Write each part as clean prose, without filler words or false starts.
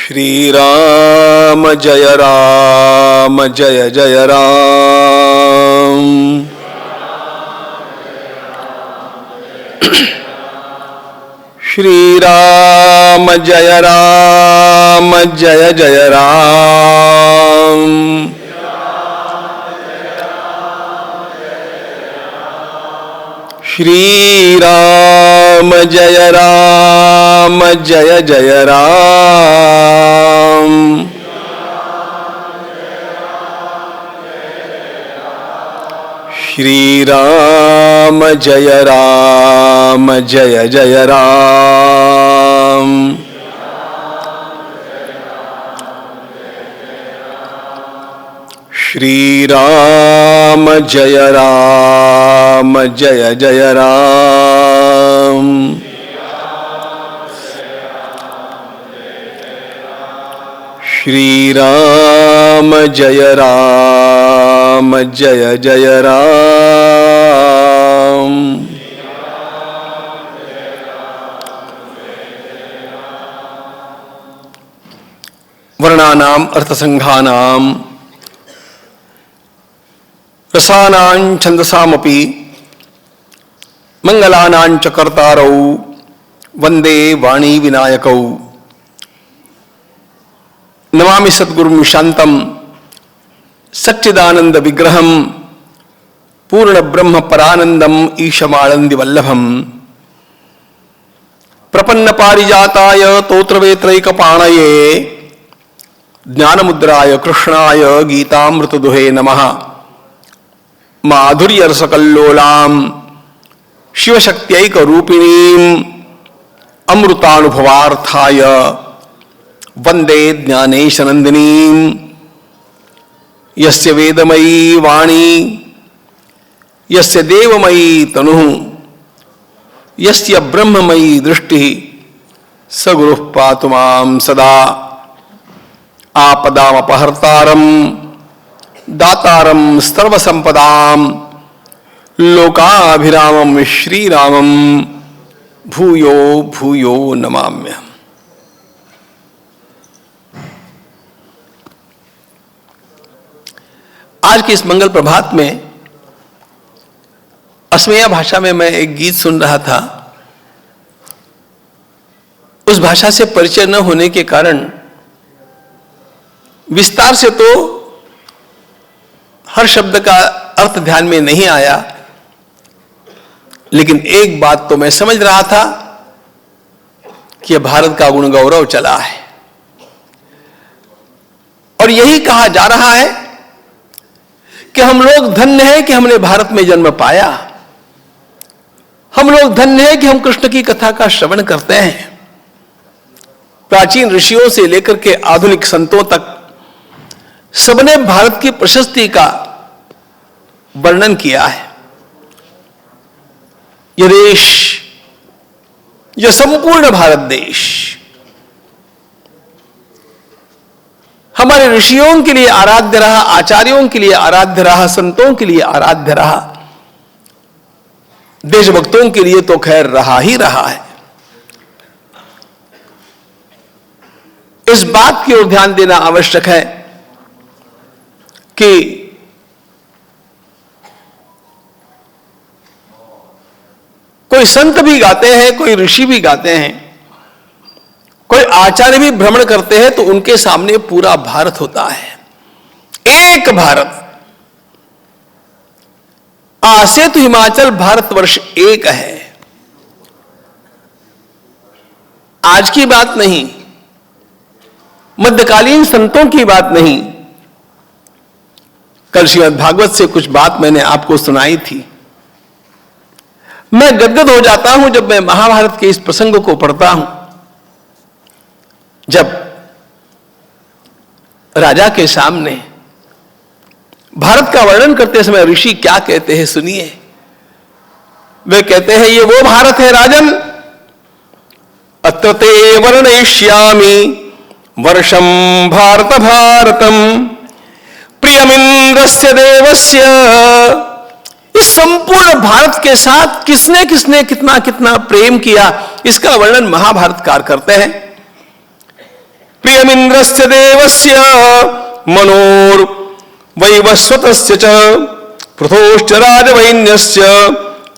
श्रीराम जय राम जय जय राम। श्रीराम जय राम जय जय राम। श्रीराम जय राम जय जय राम। श्रीराम जय राम जय जय राम। श्रीराम जय राम जय जय राम। श्रीराम जय राम जय जय राम। वर्णानाम अर्थसंघानाम रसानां छंदसामपि मंगलानां च कर्तारौ वंदे वाणी विनायकौ। नमामि सद्गुरुं शांतं सच्चिदानंद विग्रहं पूर्ण ब्रह्म परानंदम ईशमानंद वल्लभम। प्रपन्न पारिजाताय तोत्रवेत्रैकपाणये ज्ञानमुद्राय कृष्णाय गीतामृतदुहे नमः। माधुर्यरसकल्लोलां शिवशक्त्यैकरूपिणीं अमृतानुभवार्थाय वंदे ज्ञानेशनंदिनीं। यस्य वेदमयी वाणी यस्य देवमयी तनुः यस्य ब्रह्ममयी दृष्टिः स गुरुः पातु मां सदा। आपदामपहर्तारं दातारं सर्वसंपदां लोकाभिरामं श्रीरामं भूयो भूयो नमाम्यहम्। आज की इस मंगल प्रभात में असमिया भाषा में मैं एक गीत सुन रहा था। उस भाषा से परिचय न होने के कारण विस्तार से तो हर शब्द का अर्थ ध्यान में नहीं आया, लेकिन एक बात तो मैं समझ रहा था कि यह भारत का गुण गौरव चला है और यही कहा जा रहा है कि हम लोग धन्य हैं कि हमने भारत में जन्म पाया। हम लोग धन्य हैं कि हम कृष्ण की कथा का श्रवण करते हैं। प्राचीन ऋषियों से लेकर के आधुनिक संतों तक सबने भारत की प्रशस्ति का वर्णन किया है। यह देश, यह संपूर्ण भारत देश हमारे ऋषियों के लिए आराध्य रहा, आचार्यों के लिए आराध्य रहा, संतों के लिए आराध्य रहा, देशभक्तों के लिए तो खैर रहा ही रहा है। इस बात की ओर ध्यान देना आवश्यक है कि कोई संत भी गाते हैं, कोई ऋषि भी गाते हैं, कोई आचार्य भी भ्रमण करते हैं, तो उनके सामने पूरा भारत होता है। एक भारत, आसे तो हिमाचल भारतवर्ष एक है। आज की बात नहीं, मध्यकालीन संतों की बात नहीं। कल श्रीमद् भागवत से कुछ बात मैंने आपको सुनाई थी। मैं गदगद हो जाता हूं जब मैं महाभारत के इस प्रसंग को पढ़ता हूं, जब राजा के सामने भारत का वर्णन करते समय ऋषि क्या कहते हैं सुनिए। वे कहते हैं, ये वो भारत है राजन, अत्र ते वर्णयिष्यामि वर्षम भारत भारतम प्रियमिंद्रस्य देवस्य। इस संपूर्ण भारत के साथ किसने किसने कितना कितना प्रेम किया, इसका वर्णन महाभारतकार करते हैं। प्रियमिन्द्रस्य देवस्य मनोर वैवस्वतस्य च पृथोश्च राजवैन्यस्य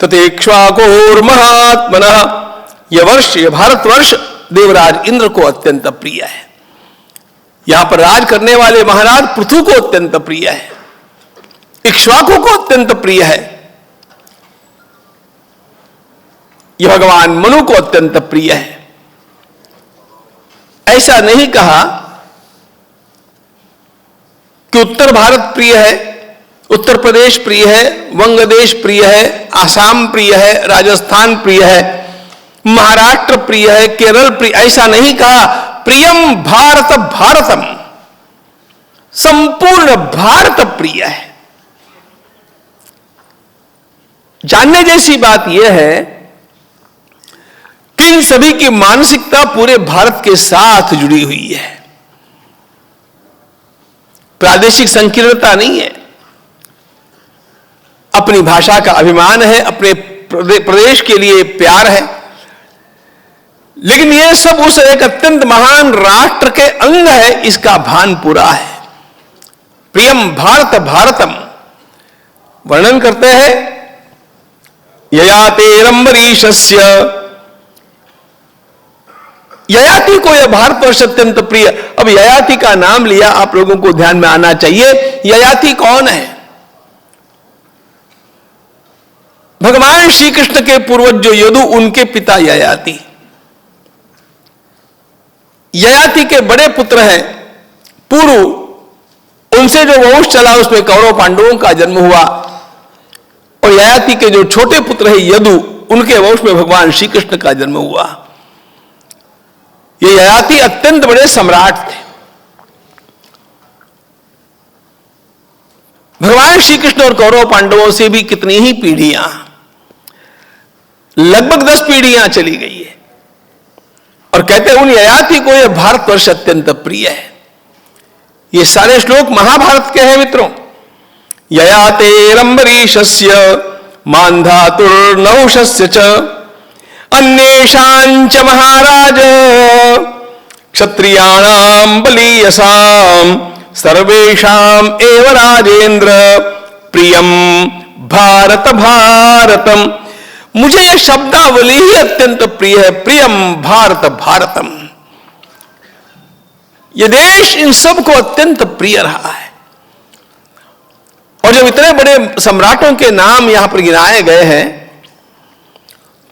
तथेक्ष्वाकोर्महात्मनः। यह वर्ष, यह भारतवर्ष देवराज इंद्र को अत्यंत प्रिय है। यहां पर राज करने वाले महाराज पृथु को अत्यंत प्रिय है, इक्ष्वाकु को अत्यंत प्रिय है, यह भगवान मनु को अत्यंत प्रिय है। ऐसा नहीं कहा कि उत्तर भारत प्रिय है, उत्तर प्रदेश प्रिय है, वंग देश प्रिय है, आसाम प्रिय है, राजस्थान प्रिय है, महाराष्ट्र प्रिय है, केरल प्रिय, ऐसा नहीं कहा। प्रियम भारत भारतम, संपूर्ण भारत प्रिय है। जानने जैसी बात यह है कि इन सभी की मानसिकता पूरे भारत के साथ जुड़ी हुई है। प्रादेशिक संकीर्णता नहीं है, अपनी भाषा का अभिमान है, अपने प्रदेश के लिए प्यार है, लेकिन यह सब उस एक अत्यंत महान राष्ट्र के अंग है, इसका भान पूरा है। प्रियम भारत भारतम वर्णन करते हैं, ययातेरंबरीशस्य, ययाति को यह भारतवर्ष अत्यंत प्रिय। अब ययाति का नाम लिया, आप लोगों को ध्यान में आना चाहिए, ययाति कौन है? भगवान श्री कृष्ण के पूर्वज जो यदु, उनके पिता ययाति। ययाति के बड़े पुत्र हैं पुरु, उनसे जो वंश चला उसमें कौरव पांडवों का जन्म हुआ, और ययाति के जो छोटे पुत्र है यदु, उनके वंश में भगवान श्री कृष्ण का जन्म हुआ। ये ययाति अत्यंत बड़े सम्राट थे। भगवान श्री कृष्ण और कौरव पांडवों से भी कितनी ही पीढ़ियां, लगभग 10 पीढ़ियां चली गई है, और कहते हैं उन ययाति को यह भारतवर्ष अत्यंत प्रिय है। ये सारे श्लोक महाभारत के हैं मित्रों। ययातेरंबरीशस्य मान्धातुर्नहुषस्य च अन्येषां च महाराज क्षत्रियाणां बलीयसां सर्वेषां एव राजेंद्र प्रियम भारत भारतम। मुझे यह शब्दावली ही अत्यंत प्रिय है, प्रियम भारत भारतम। यह देश इन सबको अत्यंत प्रिय रहा है। और जब इतने बड़े सम्राटों के नाम यहां पर गिनाए गए हैं,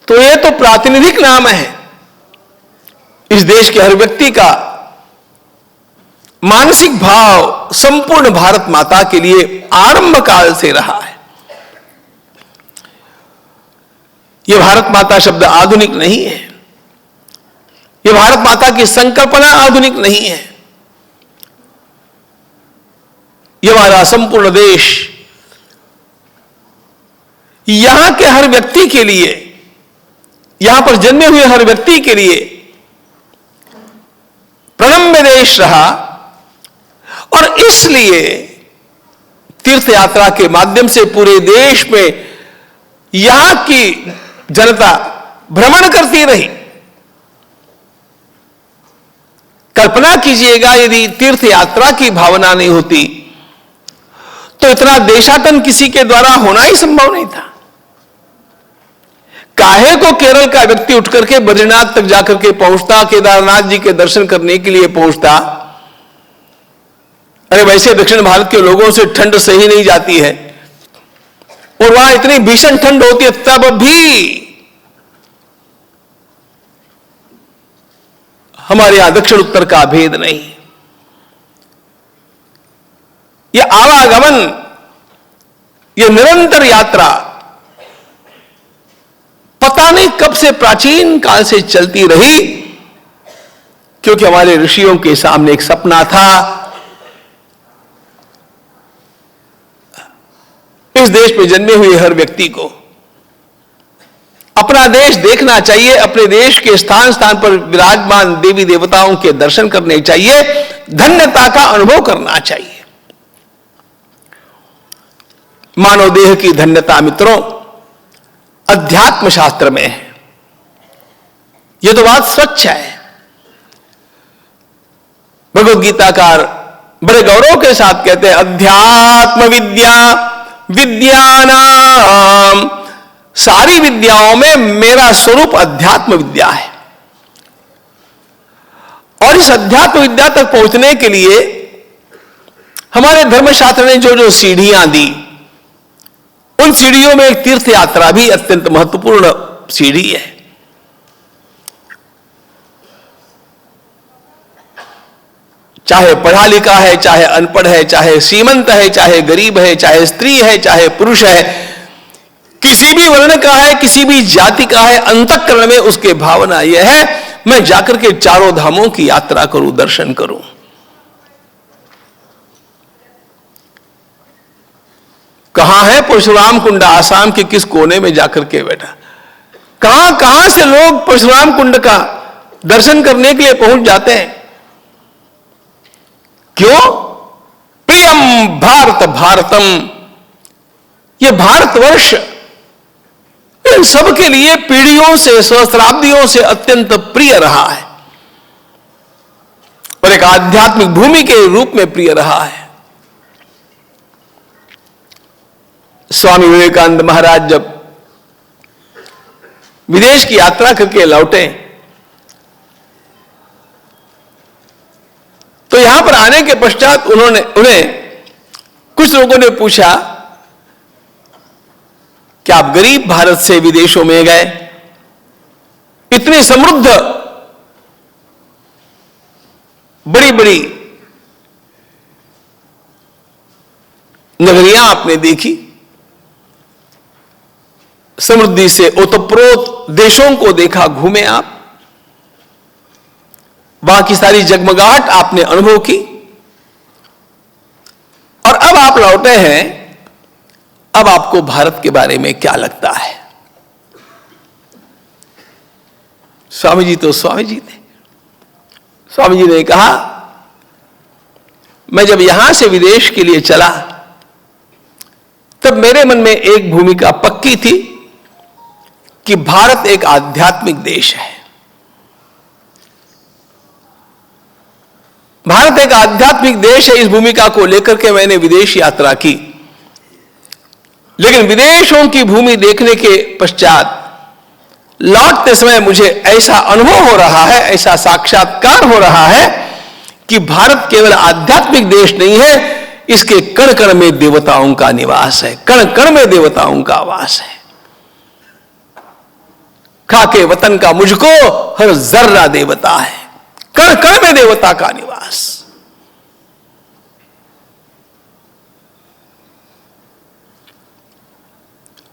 तो यह तो प्रातिनिधिक नाम है। इस देश के हर व्यक्ति का मानसिक भाव संपूर्ण भारत माता के लिए आरंभ काल से रहा है। यह भारत माता शब्द आधुनिक नहीं है, यह भारत माता की संकल्पना आधुनिक नहीं है। यह हमारा संपूर्ण देश, यहां के हर व्यक्ति के लिए, यहां पर जन्मे हुए हर व्यक्ति के लिए प्रणम्य देश रहा, और इसलिए तीर्थ यात्रा के माध्यम से पूरे देश में यहां की जनता भ्रमण करती रही। कल्पना कीजिएगा, यदि तीर्थ यात्रा की भावना नहीं होती तो इतना देशाटन किसी के द्वारा होना ही संभव नहीं था। काहे को केरल का व्यक्ति उठ करके बद्रीनाथ तक जाकर के पहुंचता, केदारनाथ जी के दर्शन करने के लिए पहुंचता। अरे वैसे दक्षिण भारत के लोगों से ठंड सही नहीं जाती है, और वहां इतनी भीषण ठंड होती है, तब भी हमारे यहां दक्षिण उत्तर का भेद नहीं। यह आवागमन, यह निरंतर यात्रा पता नहीं कब से, प्राचीन काल से चलती रही, क्योंकि हमारे ऋषियों के सामने एक सपना था, इस देश में जन्मे हुए हर व्यक्ति को अपना देश देखना चाहिए, अपने देश के स्थान स्थान पर विराजमान देवी देवताओं के दर्शन करने चाहिए, धन्यता का अनुभव करना चाहिए। मानव देह की धन्यता मित्रों अध्यात्म शास्त्र में है, यह तो बात स्वच्छ है। भगवद गीताकार बड़े गौरव के साथ कहते हैं, अध्यात्म विद्या विद्यानाम, सारी विद्याओं में मेरा स्वरूप अध्यात्म विद्या है। और इस अध्यात्म विद्या तक पहुंचने के लिए हमारे धर्मशास्त्र ने जो जो सीढ़ियां दी, उन सीढ़ियों में एक तीर्थ यात्रा भी अत्यंत महत्वपूर्ण सीढ़ी है। चाहे पढ़ा लिखा है, चाहे अनपढ़ है, चाहे श्रीमंत है, चाहे गरीब है, चाहे स्त्री है, चाहे पुरुष है, किसी भी वर्ण का है, किसी भी जाति का है, अंतःकरण में उसके भावना यह है, मैं जाकर के चारों धामों की यात्रा करूं, दर्शन करूं। कहां है परशुराम कुंड? आसाम के किस कोने में जाकर के बैठा। कहां कहां से लोग परशुराम कुंड का दर्शन करने के लिए पहुंच जाते हैं। क्यों? प्रियम भारत भारतम, यह भारतवर्ष इन सबके लिए पीढ़ियों से, सहस्राब्दियों से अत्यंत प्रिय रहा है और एक आध्यात्मिक भूमि के रूप में प्रिय रहा है। स्वामी विवेकानंद महाराज जब विदेश की यात्रा करके लौटे तो यहां पर आने के पश्चात उन्हें कुछ लोगों ने पूछा कि आप गरीब भारत से विदेशों में गए, इतनी समृद्ध बड़ी बड़ी नगरियां आपने देखी, समृद्धि से ओतप्रोत देशों को देखा, घूमे आप, वहां की सारी जगमगाहट आपने अनुभव की, और अब आप लौटे हैं, अब आपको भारत के बारे में क्या लगता है? स्वामी जी तो स्वामी जी थे। स्वामी जी ने कहा, मैं जब यहां से विदेश के लिए चला तब मेरे मन में एक भूमिका पक्की थी कि भारत एक आध्यात्मिक देश है। भारत एक आध्यात्मिक देश है, इस भूमिका को लेकर के मैंने विदेश यात्रा की। लेकिन विदेशों की भूमि देखने के पश्चात लौटते समय मुझे ऐसा अनुभव हो रहा है, ऐसा साक्षात्कार हो रहा है कि भारत केवल आध्यात्मिक देश नहीं है, इसके कण कण में देवताओं का निवास है, कण कण में देवताओं का वास है। खाके वतन का मुझको हर जर्रा देवता है, कण कण में देवता का निवास।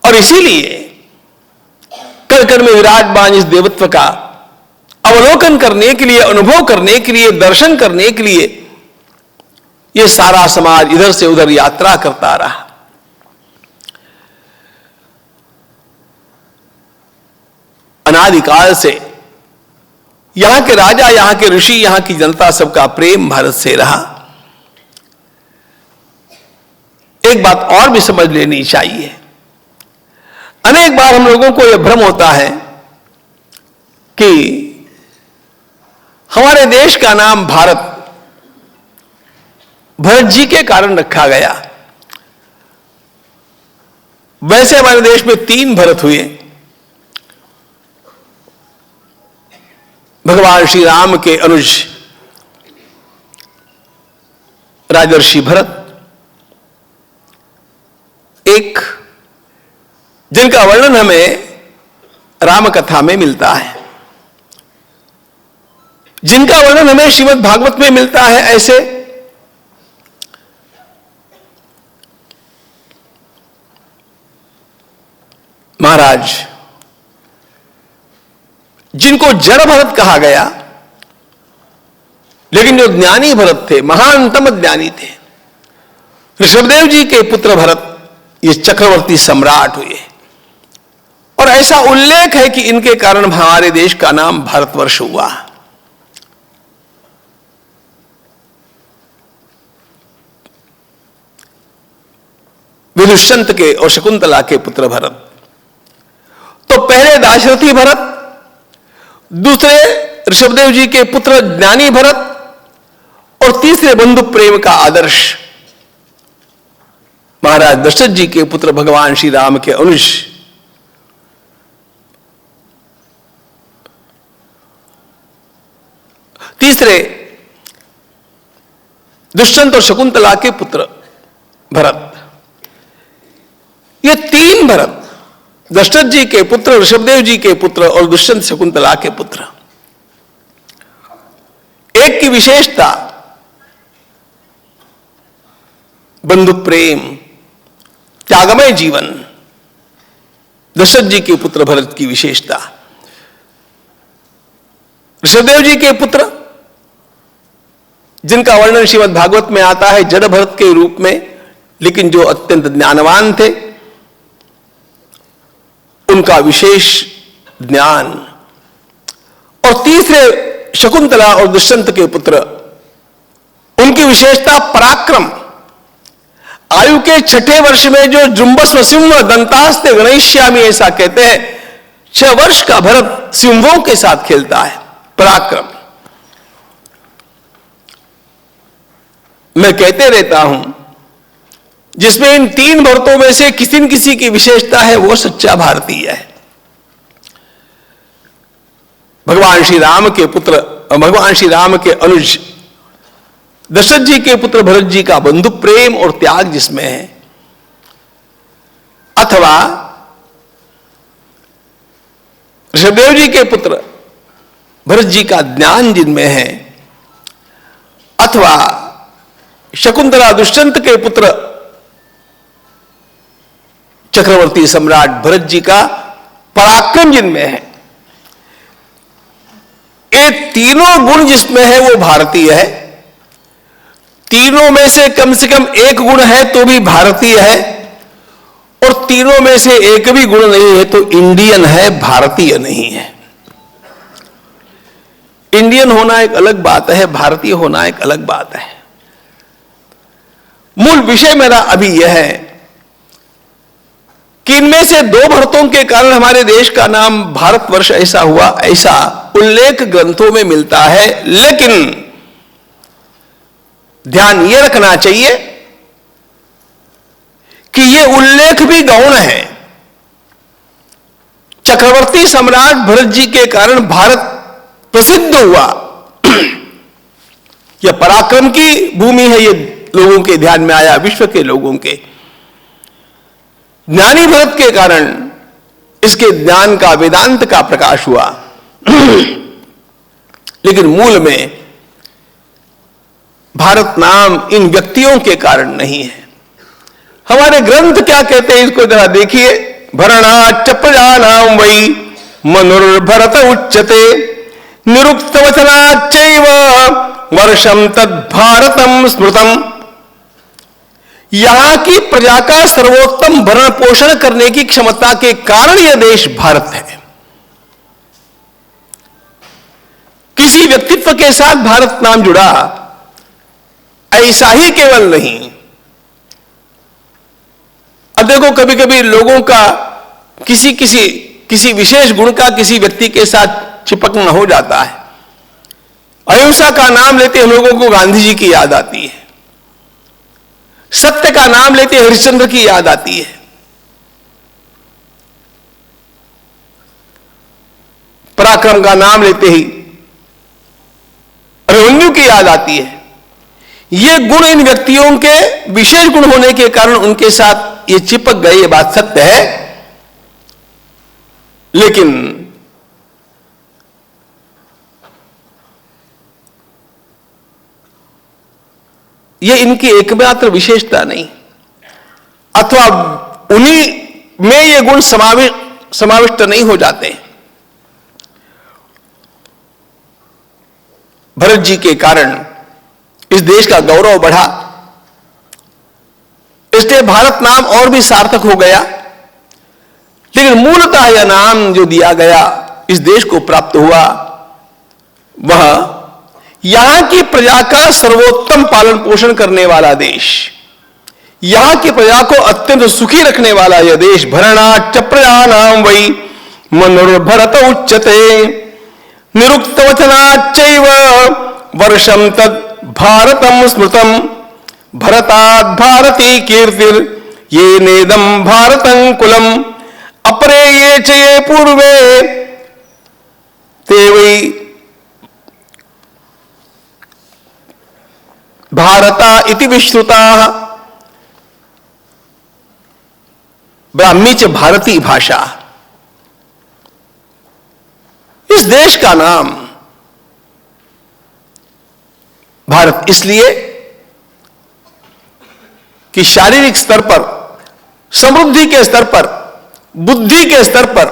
और इसीलिए कण कण में विराजमान इस देवत्व का अवलोकन करने के लिए, अनुभव करने के लिए, दर्शन करने के लिए यह सारा समाज इधर से उधर यात्रा करता रहा। अनादिकाल से यहां के राजा, यहां के ऋषि, यहां की जनता, सबका प्रेम भारत से रहा। एक बात और भी समझ लेनी चाहिए, अनेक बार हम लोगों को यह भ्रम होता है कि हमारे देश का नाम भारत भरत जी के कारण रखा गया। वैसे हमारे देश में 3 भरत हुए, भगवान श्री राम के अनुज राजर्षि भरत, एक जिनका वर्णन हमें राम कथा में मिलता है, जिनका वर्णन हमें श्रीमद् भागवत में मिलता है, ऐसे महाराज जिनको जड़ भरत कहा गया, लेकिन जो ज्ञानी भरत थे, महानतम ज्ञानी थे, ऋषभदेव जी के पुत्र भरत, ये चक्रवर्ती सम्राट हुए। और ऐसा उल्लेख है कि इनके कारण हमारे देश का नाम भारतवर्ष हुआ। विदुषंत के और शकुंतला के पुत्र भरत। तो पहले दाशरथी भरत, दूसरे ऋषभदेव जी के पुत्र ज्ञानी भरत, और तीसरे बंधु प्रेम का आदर्श महाराज दशरथ जी के पुत्र भगवान श्री राम के अनुज तीसरे दुष्यंत और शकुंतला के पुत्र भरत। ये तीन भरत, दशरथ जी के पुत्र, ऋषभदेव जी के पुत्र और दुष्यंत शकुंतला के पुत्र, एक की विशेषता बंधु प्रेम, त्यागमय जीवन, दशरथ जी के पुत्र भरत की विशेषता। ऋषभदेव जी के पुत्र जिनका वर्णन श्रीमद् भागवत में आता है जड़ भरत के रूप में, लेकिन जो अत्यंत ज्ञानवान थे, उनका विशेष ज्ञान। और तीसरे शकुंतला और दुष्यंत के पुत्र, उनकी विशेषता पराक्रम। आयु के छठे वर्ष में जो जुम्बस्व सिंह दंतास्ते गणेश्यामी ऐसा कहते हैं, 6 वर्ष का भरत सिंहों के साथ खेलता है। पराक्रम मैं कहते रहता हूं, जिसमें इन तीन भरतों में से किसी न किसी की विशेषता है, वो सच्चा भारतीय है। भगवान श्री राम के पुत्र, भगवान श्री राम के अनुज दशरथ जी के पुत्र भरत जी का बंधु प्रेम और त्याग जिसमें है, अथवा ऋषभदेव जी के पुत्र भरत जी का ज्ञान जिनमें है, अथवा शकुंतला दुष्यंत के पुत्र चक्रवर्ती सम्राट भरत जी का पराक्रम जिनमें है, ये तीनों गुण जिसमें है वो भारतीय है। तीनों में से कम एक गुण है तो भी भारतीय है, और तीनों में से एक भी गुण नहीं है तो इंडियन है, भारतीय नहीं है। इंडियन होना एक अलग बात है, भारतीय होना एक अलग बात है। मूल विषय मेरा अभी यह है कि इनमें से 2 भरतों के कारण हमारे देश का नाम भारतवर्ष ऐसा हुआ, ऐसा उल्लेख ग्रंथों में मिलता है। लेकिन ध्यान यह रखना चाहिए कि यह उल्लेख भी गौण है। चक्रवर्ती सम्राट भरत जी के कारण भारत प्रसिद्ध हुआ, यह पराक्रम की भूमि है, यह लोगों के ध्यान में आया, विश्व के लोगों के। ज्ञानी भरत के कारण इसके ज्ञान का, वेदांत का प्रकाश हुआ। लेकिन मूल में भारत नाम इन व्यक्तियों के कारण नहीं है। हमारे ग्रंथ क्या कहते हैं, इसको जरा देखिए। भरणाच्च प्रजानां वै मनुर्भरत उच्यते, निरुक्त वचनाच्चैव वर्षम तद्भारतम स्मृतम। यहां की प्रजा का सर्वोत्तम भरण पोषण करने की क्षमता के कारण यह देश भारत है। किसी व्यक्तित्व के साथ भारत नाम जुड़ा, ऐसा ही केवल नहीं। अब देखो, कभी कभी लोगों का किसी विशेष गुण का किसी व्यक्ति के साथ चिपकना हो जाता है। अहिंसा का नाम लेते हम लोगों को गांधी जी की याद आती है, सत्य का नाम लेते हरिश्चंद्र की याद आती है, पराक्रम का नाम लेते ही अभिमन्यु की याद आती है। ये गुण इन व्यक्तियों के विशेष गुण होने के कारण उनके साथ ये चिपक गए, ये बात सत्य है। लेकिन ये इनकी एकमात्र विशेषता नहीं, अथवा उन्हीं में ये गुण समाविष्ट नहीं हो जाते। भरत जी के कारण इस देश का गौरव बढ़ा, इसलिए भारत नाम और भी सार्थक हो गया। लेकिन मूलतः यह नाम जो दिया गया इस देश को प्राप्त हुआ, वह यहां की प्रजा का सर्वोत्तम पालन पोषण करने वाला देश, यहां की प्रजा को अत्यंत सुखी रखने वाला यह देश। भरणाच्च प्रजानां वै मनुर्भरत उच्यते, निरुक्त वचनाच्चैव वर्षम तद भारतम स्मृतम भरतात् भारती कीर्तिर ये नेदम भारतं कुलम अपरे ये च ये पूर्वे ते वै भारता इति विश्रुता। ब्राह्मी च भारती भाषा, इस देश का नाम भारत इसलिए कि शारीरिक स्तर पर, समृद्धि के स्तर पर, बुद्धि के स्तर पर,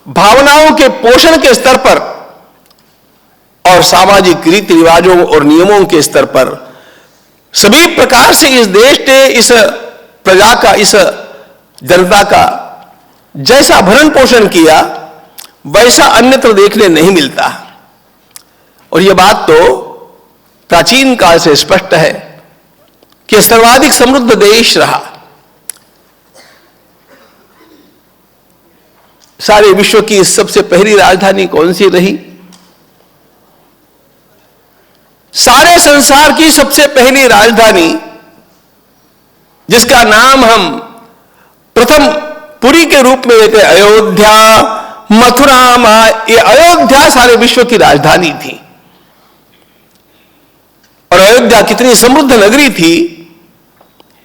भावनाओं के पोषण के स्तर पर और सामाजिक रीति रिवाजों और नियमों के स्तर पर सभी प्रकार से इस देश ने इस प्रजा का, इस जनता का जैसा भरण पोषण किया वैसा अन्यत्र देखने नहीं मिलता। और यह बात तो प्राचीन काल से स्पष्ट है कि सर्वाधिक समृद्ध देश रहा। सारे विश्व की सबसे पहली राजधानी कौन सी रही? सारे संसार की सबसे पहली राजधानी जिसका नाम हम प्रथम पुरी के रूप में लेते, अयोध्या, मथुरा, ये अयोध्या सारे विश्व की राजधानी थी। और अयोध्या कितनी समृद्ध नगरी थी,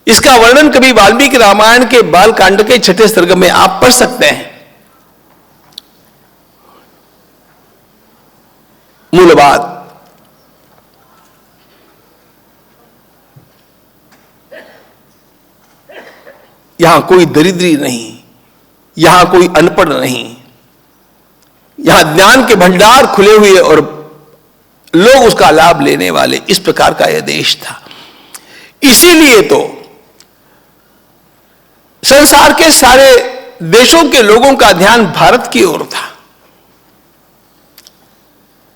इसका वर्णन कभी वाल्मीकि रामायण के बालकांड के 6ठे सर्ग में आप पढ़ सकते हैं। मूल बात, यहां कोई दरिद्री नहीं, यहां कोई अनपढ़ नहीं, यहां ज्ञान के भंडार खुले हुए और लोग उसका लाभ लेने वाले, इस प्रकार का यह देश था। इसीलिए तो संसार के सारे देशों के लोगों का ध्यान भारत की ओर था।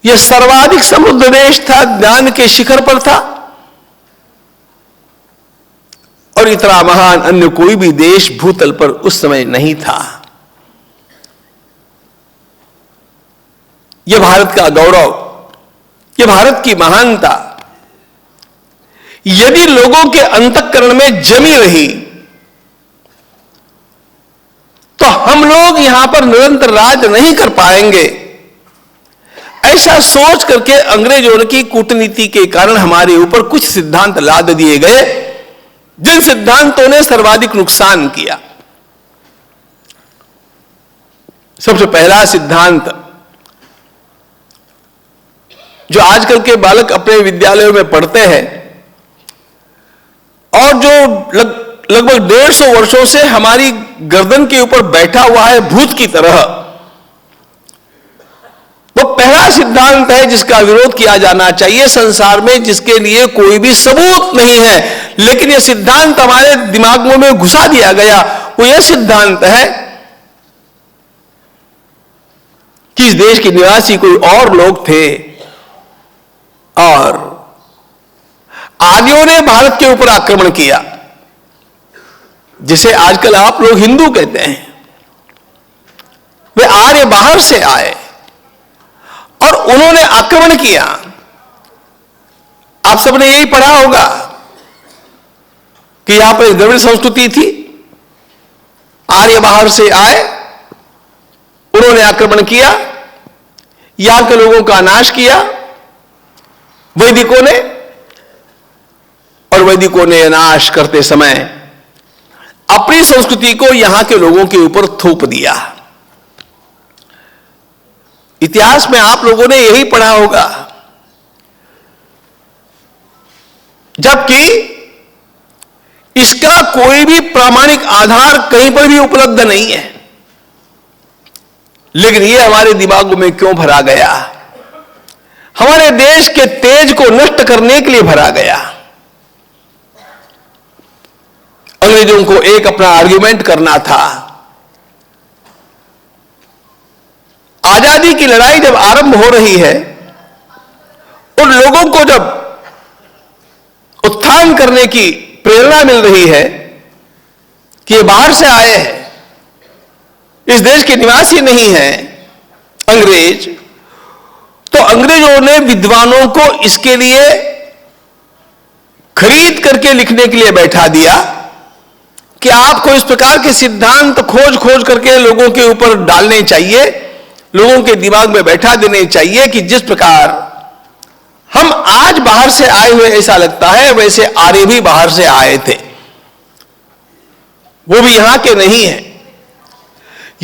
यह सर्वाधिक समृद्ध देश था, ज्ञान के शिखर पर था और इतना महान अन्य कोई भी देश भूतल पर उस समय नहीं था। यह भारत का गौरव, यह भारत की महानता यदि लोगों के अंतःकरण में जमी रही तो हम लोग यहां पर निरंतर राज नहीं कर पाएंगे। ऐसा सोच करके अंग्रेजों की कूटनीति के कारण हमारे ऊपर कुछ सिद्धांत लाद दिए गए, जिन सिद्धांतों ने सर्वाधिक नुकसान किया। सबसे पहला सिद्धांत जो आजकल के बालक अपने विद्यालयों में पढ़ते हैं और जो लगभग 150 वर्षों से हमारी गर्दन के ऊपर बैठा हुआ है भूत की तरह, वो पहला सिद्धांत है जिसका विरोध किया जाना चाहिए संसार में, जिसके लिए कोई भी सबूत नहीं है, लेकिन यह सिद्धांत हमारे दिमागों में घुसा दिया गया। वो यह सिद्धांत है कि इस देश के निवासी कोई और लोग थे और आर्यों ने भारत के ऊपर आक्रमण किया, जिसे आजकल आप लोग हिंदू कहते हैं। वे आर्य बाहर से आए और उन्होंने आक्रमण किया। आप सबने यही पढ़ा होगा कि यहां पर द्रविड़ संस्कृति थी, आर्य बाहर से आए, उन्होंने आक्रमण किया, यहां के लोगों का नाश किया वैदिकों ने, और वैदिकों ने नाश करते समय अपनी संस्कृति को यहां के लोगों के ऊपर थोप दिया। इतिहास में आप लोगों ने यही पढ़ा होगा, जबकि इसका कोई भी प्रामाणिक आधार कहीं पर भी उपलब्ध नहीं है, लेकिन यह हमारे दिमागों में क्यों भरा गया? हमारे देश के तेज को नष्ट करने के लिए भरा गया। अंग्रेजों को एक अपना आर्ग्यूमेंट करना था। आजादी की लड़ाई जब आरंभ हो रही है, उन लोगों को जब उत्थान करने की प्रेरणा मिल रही है कि ये बाहर से आए हैं, इस देश के निवासी नहीं हैं अंग्रेज, तो अंग्रेजों ने विद्वानों को इसके लिए खरीद करके लिखने के लिए बैठा दिया कि आपको इस प्रकार के सिद्धांत खोज खोज करके लोगों के ऊपर डालने चाहिए, लोगों के दिमाग में बैठा देने चाहिए कि जिस प्रकार हम आज बाहर से आए हुए ऐसा लगता है, वैसे आर्य भी बाहर से आए थे, वो भी यहां के नहीं है।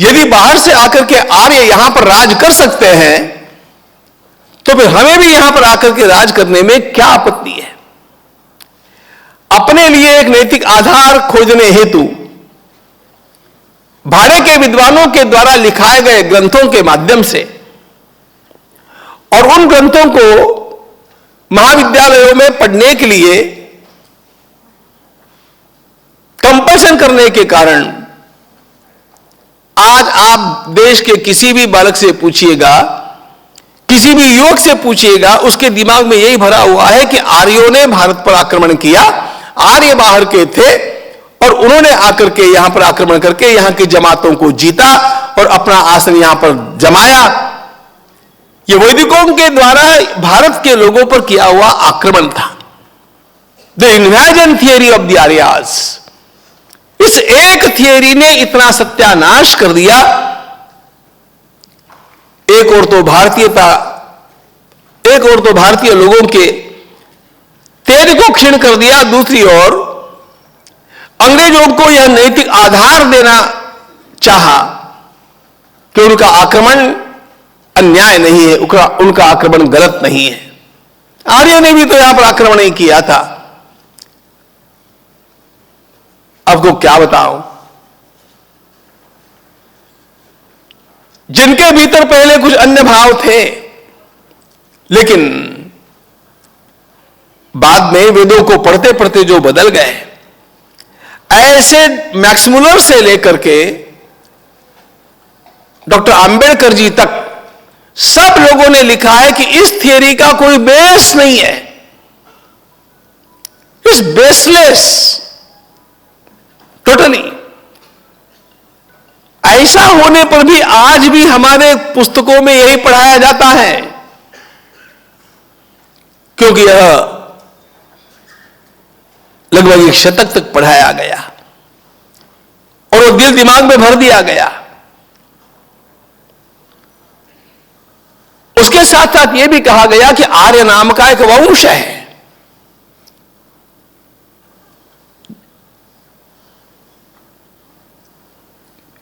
यदि बाहर से आकर के आर्य यहां पर राज कर सकते हैं तो फिर हमें भी यहां पर आकर के राज करने में क्या आपत्ति है। अपने लिए एक नैतिक आधार खोजने हेतु भारत के विद्वानों के द्वारा लिखाए गए ग्रंथों के माध्यम से और उन ग्रंथों को महाविद्यालयों में पढ़ने के लिए कंपल्सन करने के कारण आज आप देश के किसी भी बालक से पूछिएगा, किसी भी युवक से पूछिएगा, उसके दिमाग में यही भरा हुआ है कि आर्यों ने भारत पर आक्रमण किया, आर्य बाहर के थे और उन्होंने आकर के यहां पर आक्रमण करके यहां की जमातों को जीता और अपना आसन यहां पर जमाया। यह वैदिकों के द्वारा भारत के लोगों पर किया हुआ आक्रमण था। The invasion theory of the Aryas, इस एक थियरी ने इतना सत्यानाश कर दिया। एक और तो भारतीय लोगों के तेज को क्षीण कर दिया, दूसरी ओर अंग्रेजों को यह नैतिक आधार देना चाहा कि उनका आक्रमण अन्याय नहीं है, उनका आक्रमण गलत नहीं है। आर्यों ने भी तो यहां पर आक्रमण ही किया था। आपको क्या बताऊं, जिनके भीतर पहले कुछ अन्य भाव थे, लेकिन बाद में वेदों को पढ़ते पढ़ते जो बदल गए, ऐसे मैक्स मुलर से लेकर के डॉक्टर आंबेडकर जी तक सब लोगों ने लिखा है कि इस थियरी का कोई बेस नहीं है, इस बेसलेस टोटली। ऐसा होने पर भी आज भी हमारे पुस्तकों में यही पढ़ाया जाता है, क्योंकि यह लगभग एक शतक तक पढ़ाया गया और वो दिल दिमाग में भर दिया गया। उसके साथ साथ यह भी कहा गया कि आर्य नाम का एक वंश है,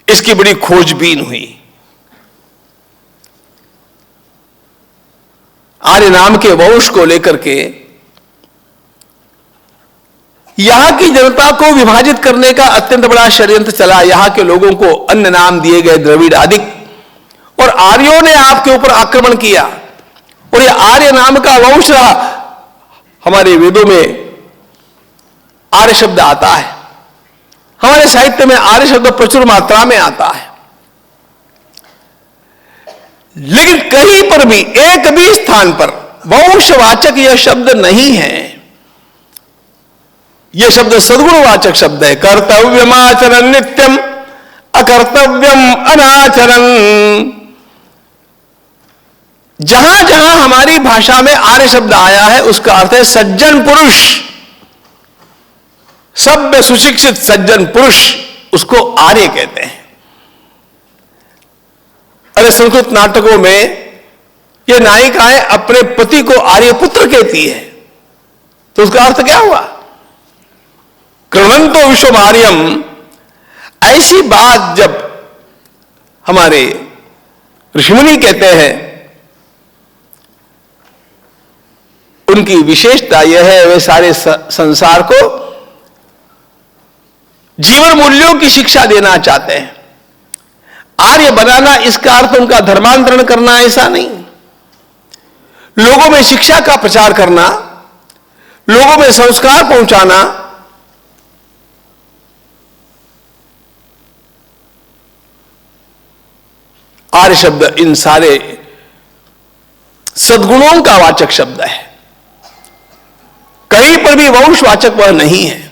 इसकी बड़ी खोजबीन हुई। आर्य नाम के वंश को लेकर के यहां की जनता को विभाजित करने का अत्यंत बड़ा षड्यंत्र चला। यहां के लोगों को अन्य नाम दिए गए, द्रविड़ आदि, और आर्यों ने आपके ऊपर आक्रमण किया और यह आर्य नाम का वंश रहा। हमारे वेदों में आर्य शब्द आता है, हमारे साहित्य में आर्य शब्द प्रचुर मात्रा में आता है, लेकिन कहीं पर भी एक भी स्थान पर वंशवाचक यह शब्द नहीं है। यह शब्द सद्गुणवाचक शब्द है। कर्तव्यमाचरण नित्यम अकर्तव्यम अनाचरण। जहां जहां हमारी भाषा में आर्य शब्द आया है उसका अर्थ है सज्जन पुरुष, सभ्य सुशिक्षित सज्जन पुरुष, उसको आर्य कहते हैं। अरे संस्कृत नाटकों में ये नायिकाएं अपने पति को आर्यपुत्र कहती है, तो उसका अर्थ क्या हुआ? कृणंतो विश्वमार्यम। ऐसी बात जब हमारे ऋषिमुनि कहते हैं, उनकी विशेषता यह है वे सारे संसार को जीवन मूल्यों की शिक्षा देना चाहते हैं। आर्य बनाना इसका अर्थ उनका धर्मांतरण करना ऐसा नहीं। लोगों में शिक्षा का प्रचार करना, लोगों में संस्कार पहुंचाना, आर्य शब्द इन सारे सद्गुणों का वाचक शब्द है। कहीं पर भी वंशवाचक वह नहीं है।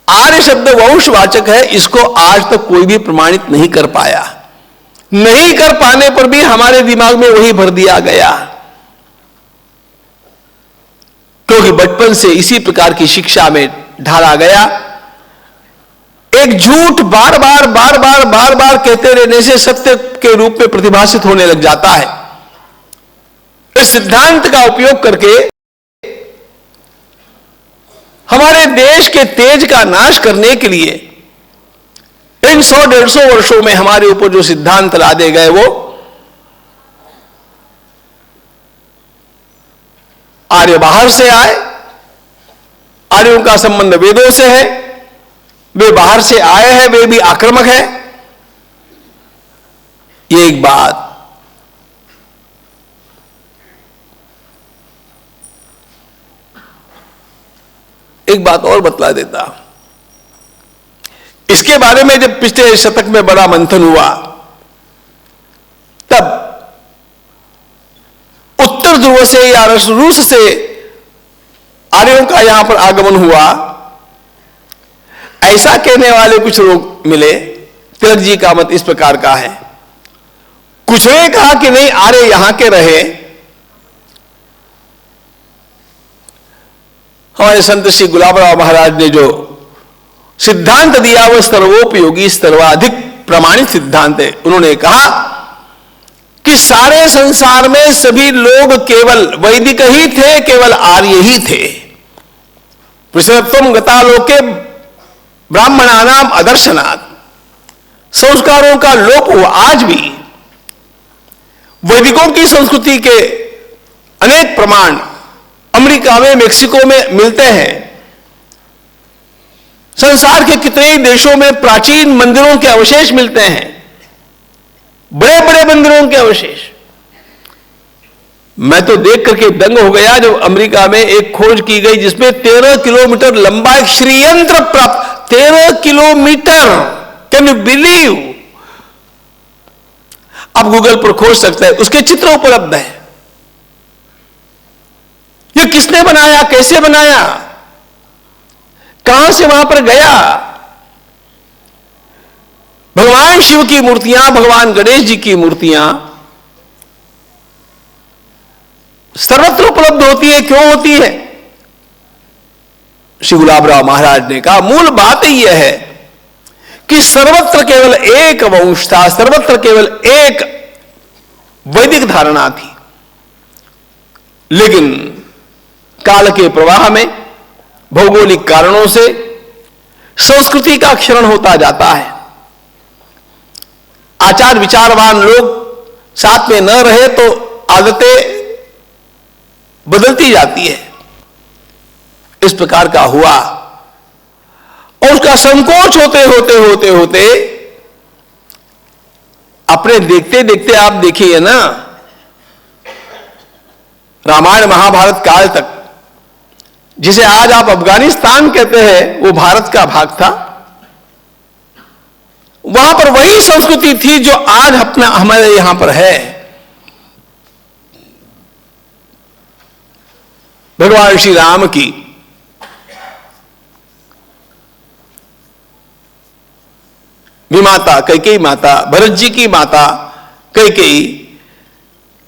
आर्य शब्द वंशवाचक है, इसको आज तक कोई भी प्रमाणित नहीं कर पाया। नहीं कर पाने पर भी हमारे दिमाग में वही भर दिया गया, क्योंकि बचपन से इसी प्रकार की शिक्षा में ढाला गया। एक झूठ बार बार बार बार बार बार कहते रहने से सत्य के रूप में प्रतिभाषित होने लग जाता है। इस सिद्धांत का उपयोग करके हमारे देश के तेज का नाश करने के लिए इन 100-150 वर्षों में हमारे ऊपर जो सिद्धांत लादे गए वो आर्य बाहर से आए। आर्यों का संबंध वेदों से है, वे बाहर से आए हैं, वे भी आक्रामक है। ये एक बात। एक बात और बतला देता, इसके बारे में जब पिछले शतक में बड़ा मंथन हुआ तब उत्तर ध्रुव से या रूस से आर्यों का यहां पर आगमन हुआ, ऐसा कहने वाले कुछ लोग मिले। तिलक जी का मत इस प्रकार का है। कुछ ने कहा कि नहीं, आर्य यहां के रहे। हमारे संत श्री गुलाबराव महाराज ने जो सिद्धांत दिया वह सर्वोपयोगी सर्वाधिक प्रमाणित सिद्धांत है। उन्होंने कहा कि सारे संसार में सभी लोग केवल वैदिक ही थे, केवल आर्य ही थे। विषयत्वम गतालोके ब्राह्मणानाम अदर्शनात्, संस्कारों का लोप हुआ। आज भी वैदिकों की संस्कृति के अनेक प्रमाण अमेरिका में, मेक्सिको में मिलते हैं। संसार के कितने ही देशों में प्राचीन मंदिरों के अवशेष मिलते हैं, बड़े बड़े मंदिरों के अवशेष। मैं तो देख करके दंग हो गया जब अमेरिका में एक खोज की गई जिसमें 13 किलोमीटर लंबा एक श्रीयंत्र प्राप्त। 13 किलोमीटर, कैन यू बिलीव? आप गूगल पर खोज सकते हैं, उसके चित्र उपलब्ध है। ये किसने बनाया, कैसे बनाया, कहां से वहां पर गया? भगवान शिव की मूर्तियां, भगवान गणेश जी की मूर्तियां सर्वत्र उपलब्ध होती है। क्यों होती है? श्री गुलाबराव महाराज ने कहा मूल बात ही यह है कि सर्वत्र केवल एक वंश था, सर्वत्र केवल एक वैदिक धारणा थी। लेकिन काल के प्रवाह में भौगोलिक कारणों से संस्कृति का क्षरण होता जाता है। आचार विचारवान लोग साथ में न रहे तो आदतें बदलती जाती है। इस प्रकार का हुआ और उसका संकोच होते होते होते होते अपने देखते देखते आप देखिए ना, रामायण महाभारत काल तक जिसे आज आप अफगानिस्तान कहते हैं वो भारत का भाग था। वहां पर वही संस्कृति थी जो आज अपना हमारे यहां पर है। भगवान श्री राम की विमाता कैकेयी माता, भरत जी की माता कैकेयी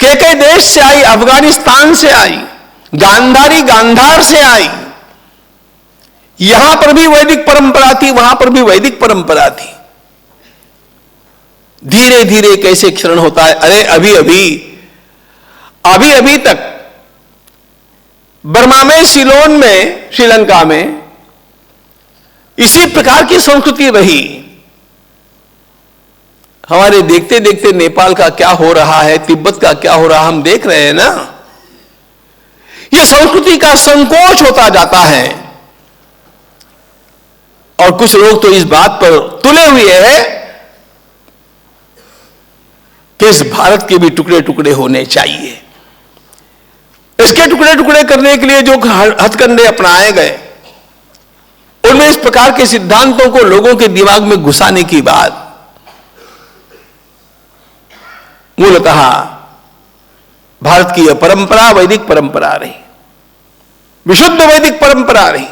कैकेयी देश से आई, अफगानिस्तान से आई, गांधारी गांधार से आई। यहां पर भी वैदिक परंपरा थी, वहां पर भी वैदिक परंपरा थी। धीरे धीरे कैसे क्षरण होता है। अरे अभी अभी तक बर्मा में, सिलोन में, श्रीलंका में इसी प्रकार की संस्कृति रही। हमारे देखते देखते नेपाल का क्या हो रहा है, तिब्बत का क्या हो रहा है, हम देख रहे हैं ना। यह संस्कृति का संकोच होता जाता है और कुछ लोग तो इस बात पर तुले हुए हैं कि इस भारत के भी टुकड़े टुकड़े होने चाहिए। इसके टुकड़े टुकड़े करने के लिए जो हथकंडे अपनाए गए उनमें इस प्रकार के सिद्धांतों को लोगों के दिमाग में घुसाने की बात मूलतः भारत की यह परंपरा वैदिक परंपरा रही, विशुद्ध वैदिक परंपरा रही।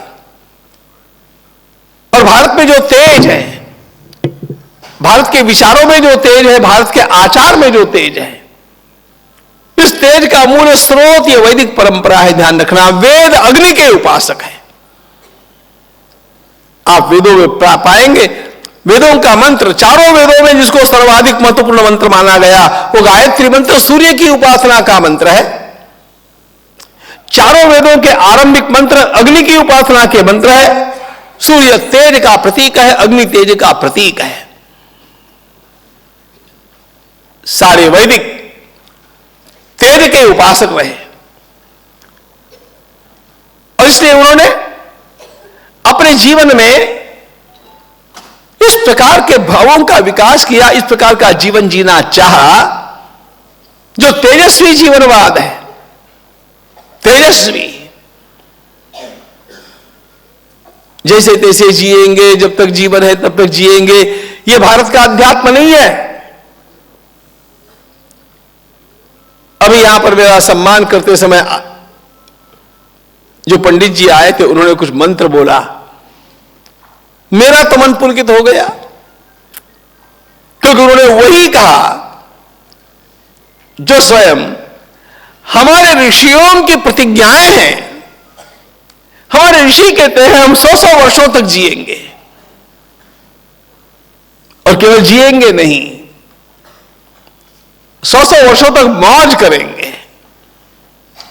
और भारत में जो तेज है, भारत के विचारों में जो तेज है, भारत के आचार में जो तेज है, इस तेज का मूल स्रोत ये वैदिक परंपरा है। ध्यान रखना, वेद अग्नि के उपासक है। आप वेदों में पाएंगे, वेदों का मंत्र, चारों वेदों में जिसको सर्वाधिक महत्वपूर्ण मंत्र माना गया वो गायत्री मंत्र सूर्य की उपासना का मंत्र है। चारों वेदों के आरंभिक मंत्र अग्नि की उपासना के मंत्र है। सूर्य तेज का प्रतीक है, अग्नि तेज का प्रतीक है। सारे वैदिक तेज के उपासक रहे और इसलिए उन्होंने अपने जीवन में इस प्रकार के भावों का विकास किया, इस प्रकार का जीवन जीना चाहा जो तेजस्वी जीवनवाद है। तेजस्वी, जैसे तैसे जिएंगे, जब तक जीवन है तब तक जिएंगे, यह भारत का अध्यात्म नहीं है। अभी यहां पर मेरा सम्मान करते समय जो पंडित जी आए थे, उन्होंने कुछ मंत्र बोला, मेरा तो मन पुलकित हो गया, क्योंकि उन्होंने वही कहा जो स्वयं हमारे ऋषियों की प्रतिज्ञाएं हैं। हमारे ऋषि कहते हैं हम 100 वर्षों तक जिएंगे, और केवल जिएंगे नहीं, 100 वर्षों तक मौज करेंगे,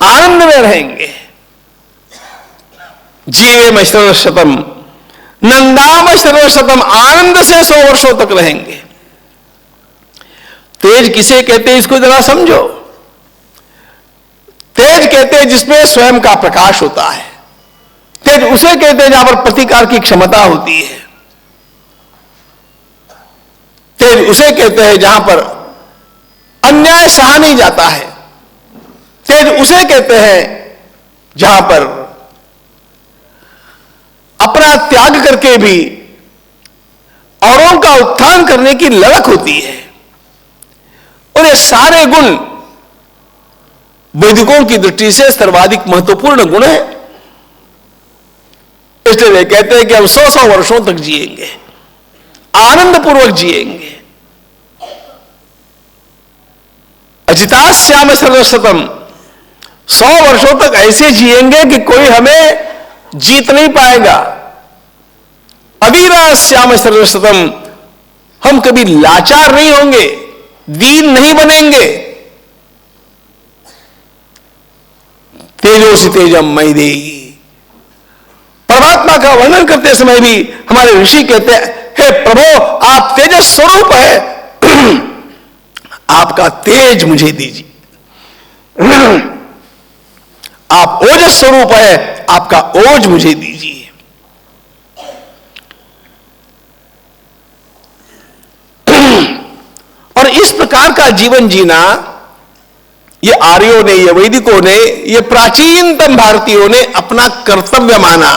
आनंद में रहेंगे। जीवे में सर्वशतम, नंदाम सर्वशतम, आनंद से 100 वर्षों तक रहेंगे। तेज किसे कहते हैं इसको जरा समझो। तेज कहते हैं जिसमें स्वयं का प्रकाश होता है। तेज उसे कहते हैं जहां पर प्रतिकार की क्षमता होती है। तेज उसे कहते हैं जहां पर अन्याय सहा नहीं जाता है। तेज उसे कहते हैं जहां पर अपना त्याग करके भी औरों का उत्थान करने की ललक होती है। और ये सारे गुण वैदिकों की दृष्टि से सर्वाधिक महत्वपूर्ण गुण है। इसलिए वे कहते हैं कि हम 100 वर्षों तक जिएंगे, आनंदपूर्वक जिएंगे। अजितास्याम सर्वशतम, 100 वर्षों तक ऐसे जिएंगे कि कोई हमें जीत नहीं पाएगा। अवीरास्याम सर्वशतम, हम कभी लाचार नहीं होंगे, दीन नहीं बनेंगे। तेजोसी तेजम मयि देहि, परमात्मा का वर्णन करते समय भी हमारे ऋषि कहते हैं, हे प्रभु आप तेजस स्वरूप है, आपका तेज मुझे दीजिए। आप ओजस स्वरूप है, आपका ओज मुझे दीजिए। और इस प्रकार का जीवन जीना ये आर्यों ने, ये वैदिकों ने, ये प्राचीनतम भारतीयों ने अपना कर्तव्य माना।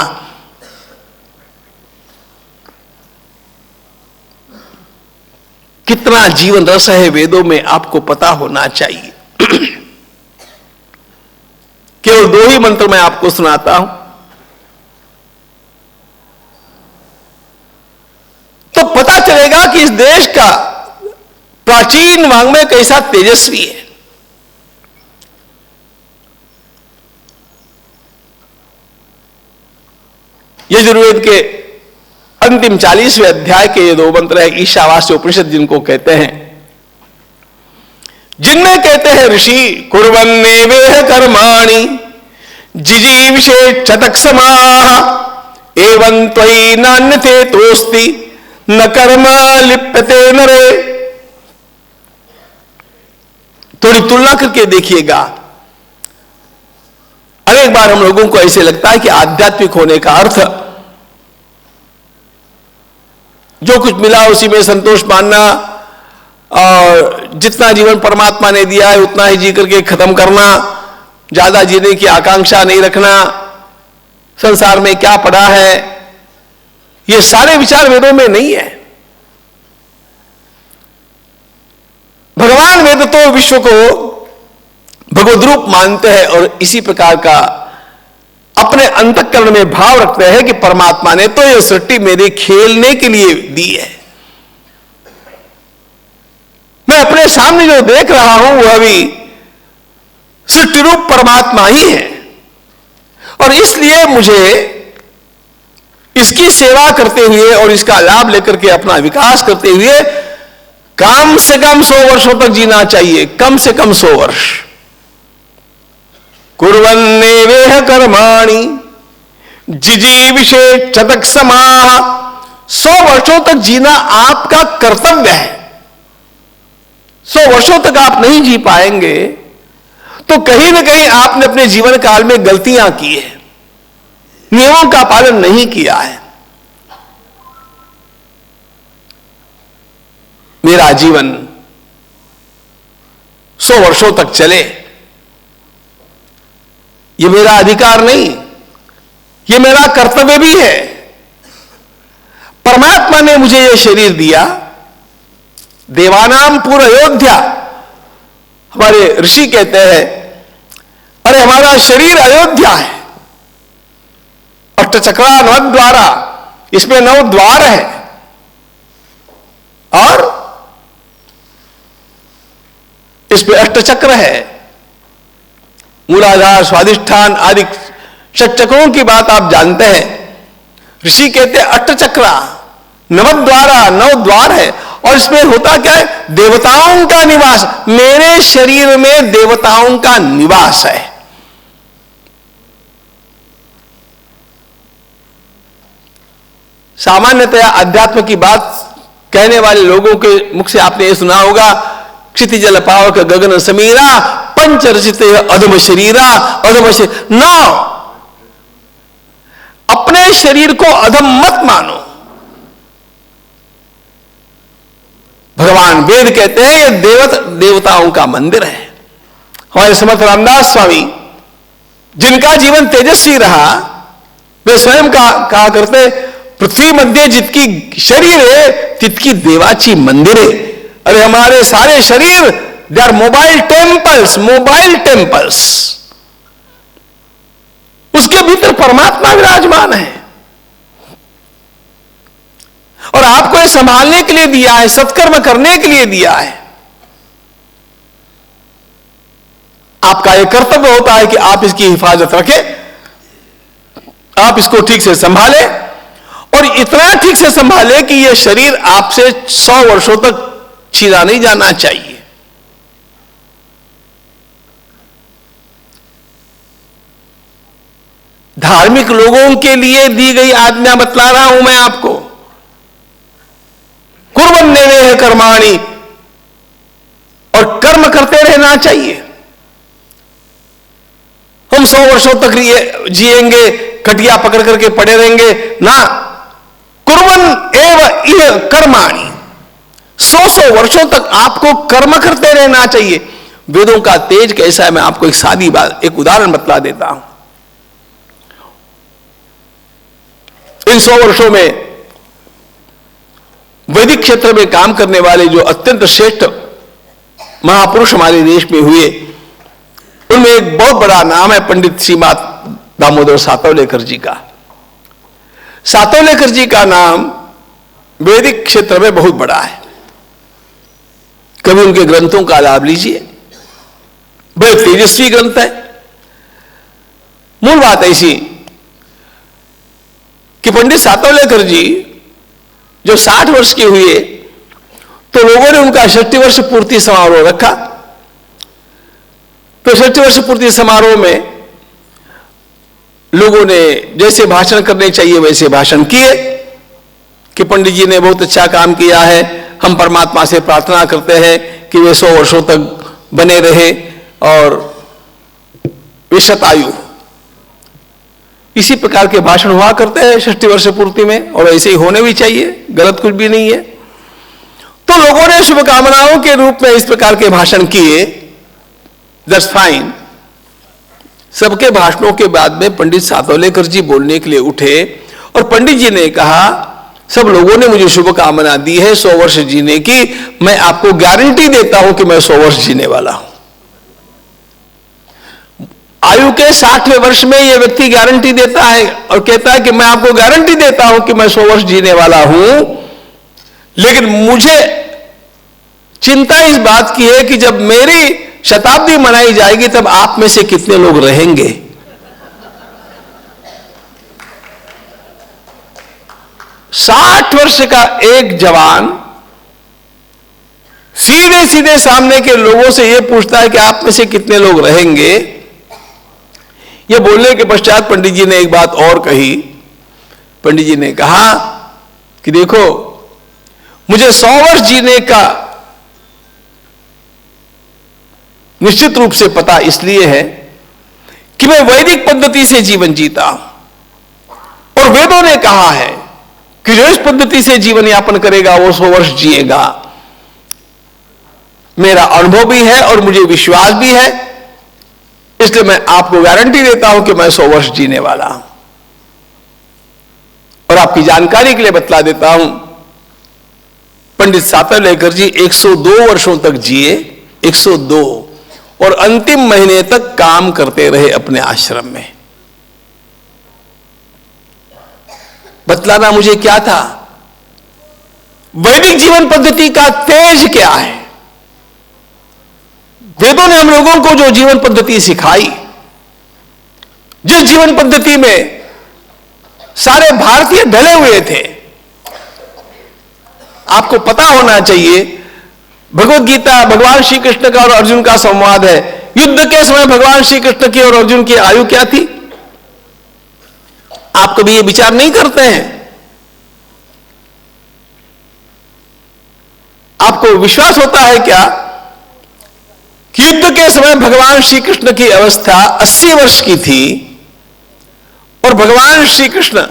कितना जीवन रस है वेदों में आपको पता होना चाहिए। केवल 2 ही मंत्र मैं आपको सुनाता हूं तो पता चलेगा कि इस देश का प्राचीन वांग्मय कैसा तेजस्वी है। यजुर्वेद के अंतिम 40वें अध्याय के ये 2 मंत्र है, ईशावास्य उपनिषद जिनको कहते हैं, जिनमें कहते हैं ऋषि कुर्वन्नेवेह कर्माणि जिजीविषे चतक्षमाः एवं त्वयि नान्यथे तोस्ति न कर्म लिप्यते नरे। थोड़ी तुलना करके देखिएगा। अनेक बार हम लोगों को ऐसे लगता है कि आध्यात्मिक होने का अर्थ जो कुछ मिला उसी में संतोष मानना और जितना जीवन परमात्मा ने दिया है उतना ही जी करके खत्म करना, ज्यादा जीने की आकांक्षा नहीं रखना, संसार में क्या पड़ा है, ये सारे विचार वेदों में नहीं है। भगवान वेद तो विश्व को भगवद रूप मानते हैं और इसी प्रकार का अपने अंतःकरण में भाव रखते हैं कि परमात्मा ने तो यह सृष्टि मेरे खेलने के लिए दी है। मैं अपने सामने जो देख रहा हूं वह भी सृष्टि रूप परमात्मा ही है। और इसलिए मुझे इसकी सेवा करते हुए और इसका लाभ लेकर के अपना विकास करते हुए कम से कम 100 वर्षों तक जीना चाहिए, कम से कम 100 वर्ष। कुर्वन्नेवेह कर्माणि जिजीविषे शतक समाह। 100 वर्षों तक जीना आपका कर्तव्य है। 100 वर्षों तक आप नहीं जी पाएंगे तो कहीं ना कहीं आपने अपने जीवन काल में गलतियां की है, नियमों का पालन नहीं किया है। मेरा जीवन 100 वर्षों तक चले, यह मेरा अधिकार नहीं, यह मेरा कर्तव्य भी है। परमात्मा ने मुझे यह शरीर दिया, देवानाम पूर्ण अयोध्या। हमारे ऋषि कहते हैं, अरे हमारा शरीर अयोध्या है, अष्टचक्रा 9 द्वारा, इसमें 9 द्वार है और इसमें अष्टचक्र है। मूलाधार, स्वादिष्ठान आदि षटचक्रों की बात आप जानते हैं। ऋषि कहते हैं अष्टचक्रा 9 द्वारा, 9 द्वार है। और इसमें होता क्या है? देवताओं का निवास। मेरे शरीर में देवताओं का निवास है। सामान्यतया अध्यात्म की बात कहने वाले लोगों के मुख से आपने यह सुना होगा, क्षिति जल पावक गगन समीरा पंच रचित अधम शरीरा। अधम शरीर 9। अपने शरीर को अधम मत मानो। भगवान वेद कहते हैं यह देवताओं का मंदिर है। हमारे समर्थ रामदास स्वामी, जिनका जीवन तेजस्वी रहा, वे स्वयं कहा करते, पृथ्वी मध्य जितकी शरीर है तितकी देवाची मंदिर है। अरे हमारे सारे शरीर they are mobile temples, mobile temples. उसके भीतर परमात्मा विराजमान है और आपको ये संभालने के लिए दिया है, सत्कर्म करने के लिए दिया है। आपका यह कर्तव्य होता है कि आप इसकी हिफाजत रखें, आप इसको ठीक से संभालें और इतना ठीक से संभाले कि यह शरीर आपसे 100 वर्षों तक छीना नहीं जाना चाहिए। धार्मिक लोगों के लिए दी गई आज्ञा बतला रहा हूं मैं आपको। कुर्वन्नेवेह कर्माणि, और कर्म करते रहना चाहिए। हम 100 वर्षों तक जिएंगे, कटिया पकड़ करके पड़े रहेंगे ना। कुर्वन् एव इह कर्माणि, 100 वर्षों तक आपको कर्म करते रहना चाहिए। वेदों का तेज कैसा है, मैं आपको एक सादी बात, एक उदाहरण बतला देता हूं। इन 100 वर्षों में वैदिक क्षेत्र में काम करने वाले जो अत्यंत श्रेष्ठ महापुरुष हमारे देश में हुए, उनमें एक बहुत बड़ा नाम है पंडित श्रीमात दामोदर सातवलेकर जी का। सातवलेकर जी का नाम वैदिक क्षेत्र में बहुत बड़ा है। कभी उनके ग्रंथों का लाभ लीजिए, बड़े तेजस्वी ग्रंथ है। मूल बात ऐसी कि पंडित सातवलेकर जी जब 60 वर्ष के हुए तो लोगों ने उनका 60 वर्ष पूर्ति समारोह रखा। तो 60 वर्ष पूर्ति समारोह में लोगों ने जैसे भाषण करने चाहिए वैसे भाषण किए कि पंडित जी ने बहुत अच्छा काम किया है, हम परमात्मा से प्रार्थना करते हैं कि वे 100 वर्षों तक बने रहे और वे शतायु। इसी प्रकार के भाषण हुआ करते हैं 60 वर्ष पूर्ति में, और ऐसे ही होने भी चाहिए, गलत कुछ भी नहीं है। तो लोगों ने शुभकामनाओं के रूप में इस प्रकार के भाषण किए, दैट्स फाइन। सबके भाषणों के बाद में पंडित सातवलेकर जी बोलने के लिए उठे और पंडित जी ने कहा, सब लोगों ने मुझे शुभकामना दी है 100 वर्ष जीने की, मैं आपको गारंटी देता हूं कि मैं 100 वर्ष जीने वाला हूं। आयु के 60वें वर्ष में यह व्यक्ति गारंटी देता है और कहता है कि मैं आपको गारंटी देता हूं कि मैं 100 वर्ष जीने वाला हूं। लेकिन मुझे चिंता इस बात की है कि जब मेरी शताब्दी मनाई जाएगी तब आप में से कितने लोग रहेंगे? साठ वर्ष का एक जवान सीधे सीधे सामने के लोगों से यह पूछता है कि आप में से कितने लोग रहेंगे। यह बोलने के पश्चात पंडित जी ने एक बात और कही। पंडित जी ने कहा कि देखो, मुझे 100 वर्ष जीने का निश्चित रूप से पता इसलिए है कि मैं वैदिक पद्धति से जीवन जीता हूं और वेदों ने कहा है कि जो इस पद्धति से जीवन यापन करेगा वो 100 वर्ष जिएगा। मेरा अनुभव भी है और मुझे विश्वास भी है, इसलिए मैं आपको गारंटी देता हूं कि मैं 100 वर्ष जीने वाला हूं। और आपकी जानकारी के लिए बतला देता हूं, पंडित सातवलेकर जी 102 वर्षों तक जिए, 102, और अंतिम महीने तक काम करते रहे अपने आश्रम में। बतलाना मुझे क्या था, वैदिक जीवन पद्धति का तेज क्या है। वेदों ने हम लोगों को जो जीवन पद्धति सिखाई, जिस जीवन पद्धति में सारे भारतीय ढले हुए थे, आपको पता होना चाहिए, भगवत गीता भगवान श्री कृष्ण का और अर्जुन का संवाद है। युद्ध के समय भगवान श्री कृष्ण की और अर्जुन की आयु क्या थी? आप कभी ये विचार नहीं करते हैं? आपको विश्वास होता है क्या कि युद्ध के समय भगवान श्री कृष्ण की अवस्था 80 वर्ष की थी और भगवान श्री कृष्ण,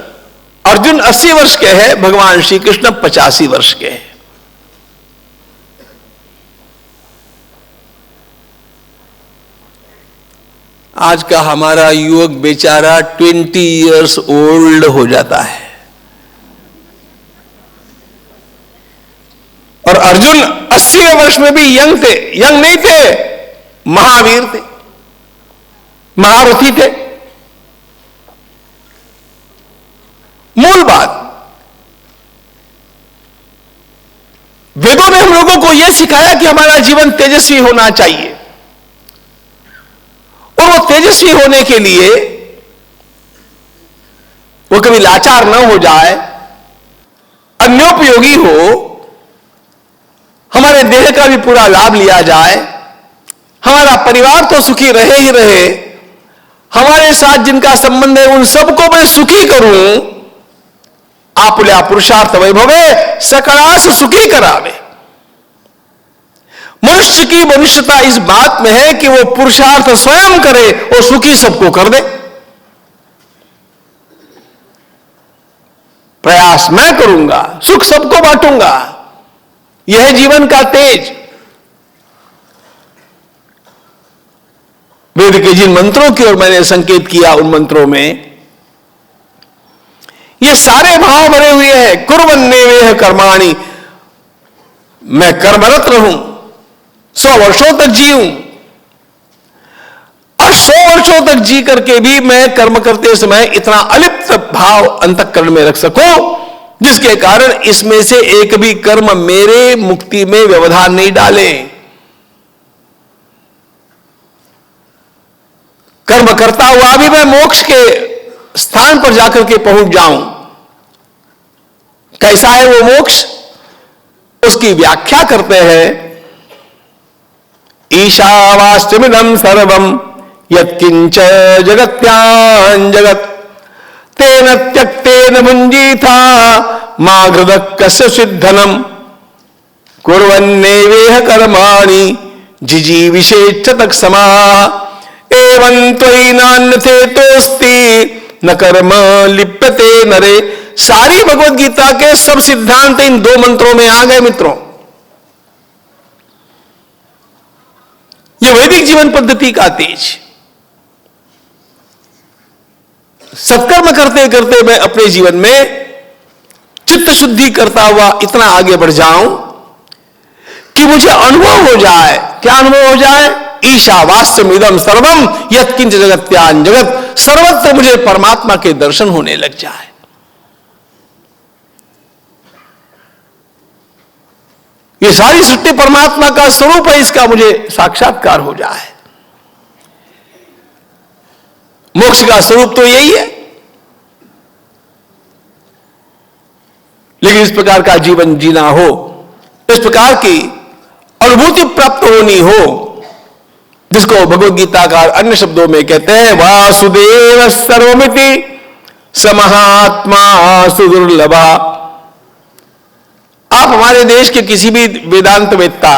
अर्जुन 80 वर्ष के हैं, भगवान श्री कृष्ण 85 वर्ष के हैं। आज का हमारा युवक बेचारा 20 इयर्स ओल्ड हो जाता है और अर्जुन 80 वर्ष में भी यंग थे। यंग नहीं थे, महावीर थे, महारथी थे। मूल बात, वेदों ने हम लोगों को यह सिखाया कि हमारा जीवन तेजस्वी होना चाहिए और वो तेजस्वी होने के लिए वो कभी लाचार न हो जाए, अन्योपयोगी हो, हमारे देह का भी पूरा लाभ लिया जाए, हमारा परिवार तो सुखी रहे ही रहे, हमारे साथ जिनका संबंध है उन सबको मैं सुखी करूं। आपुल्या पुरुषार्थ वैभवे सकलास सुखी करावे। मनुष्य की मनुष्यता इस बात में है कि वो पुरुषार्थ स्वयं करे और सुखी सबको कर दे। प्रयास मैं करूंगा, सुख सबको बांटूंगा, यह है जीवन का तेज। वेद के जिन मंत्रों की ओर मैंने संकेत किया, उन मंत्रों में ये सारे भाव भरे हुए हैं। कुर्वन्नेवेह कर्माणि, मैं कर्मरत रहूं, 100 वर्षों तक जीऊं और 100 वर्षों तक जी करके भी मैं कर्म करते समय इतना अलिप्त भाव अंतःकरण में रख सकूं जिसके कारण इसमें से एक भी कर्म मेरे मुक्ति में व्यवधान नहीं डाले। कर्म करता हुआ भी मैं मोक्ष के स्थान पर जाकर के पहुंच जाऊं। कैसा है वो मोक्ष? उसकी व्याख्या करते हैं, ईशावास्यमिदं सर्वं यत्किंच जगत्यां जगत् तेन त्यक्तेन भुंजीथा मा हृदः कस्य सिद्धनम् कुर्वन्नेवेह कर्माणि जिजीविषेच्छ तत्समाः एवं त्वयि नान्यथेतोऽस्ति न कर्म लिप्यते नरे। सारी भगवत गीता के सब सिद्धांत इन 2 मंत्रों में आ गए मित्रों। यह वैदिक जीवन पद्धति का तेज। सत्कर्म करते करते मैं अपने जीवन में चित्त शुद्धि करता हुआ इतना आगे बढ़ जाऊं कि मुझे अनुभव हो जाए। क्या अनुभव हो जाए? ईशावास्यमिदं सर्वं यत्किंच जगत्यां जगत्, सर्वत्र मुझे परमात्मा के दर्शन होने लग जाए। ये सारी सृष्टि परमात्मा का स्वरूप है, इसका मुझे साक्षात्कार हो जाए। मोक्ष का स्वरूप तो यही है। लेकिन इस प्रकार का जीवन जीना हो, इस प्रकार की अनुभूति प्राप्त होनी हो, जिसको भगवद गीता का अन्य शब्दों में कहते हैं वासुदेव सर्वमिति समहात्मा सुदुर्लभा। आप हमारे देश के किसी भी वेदांत वेत्ता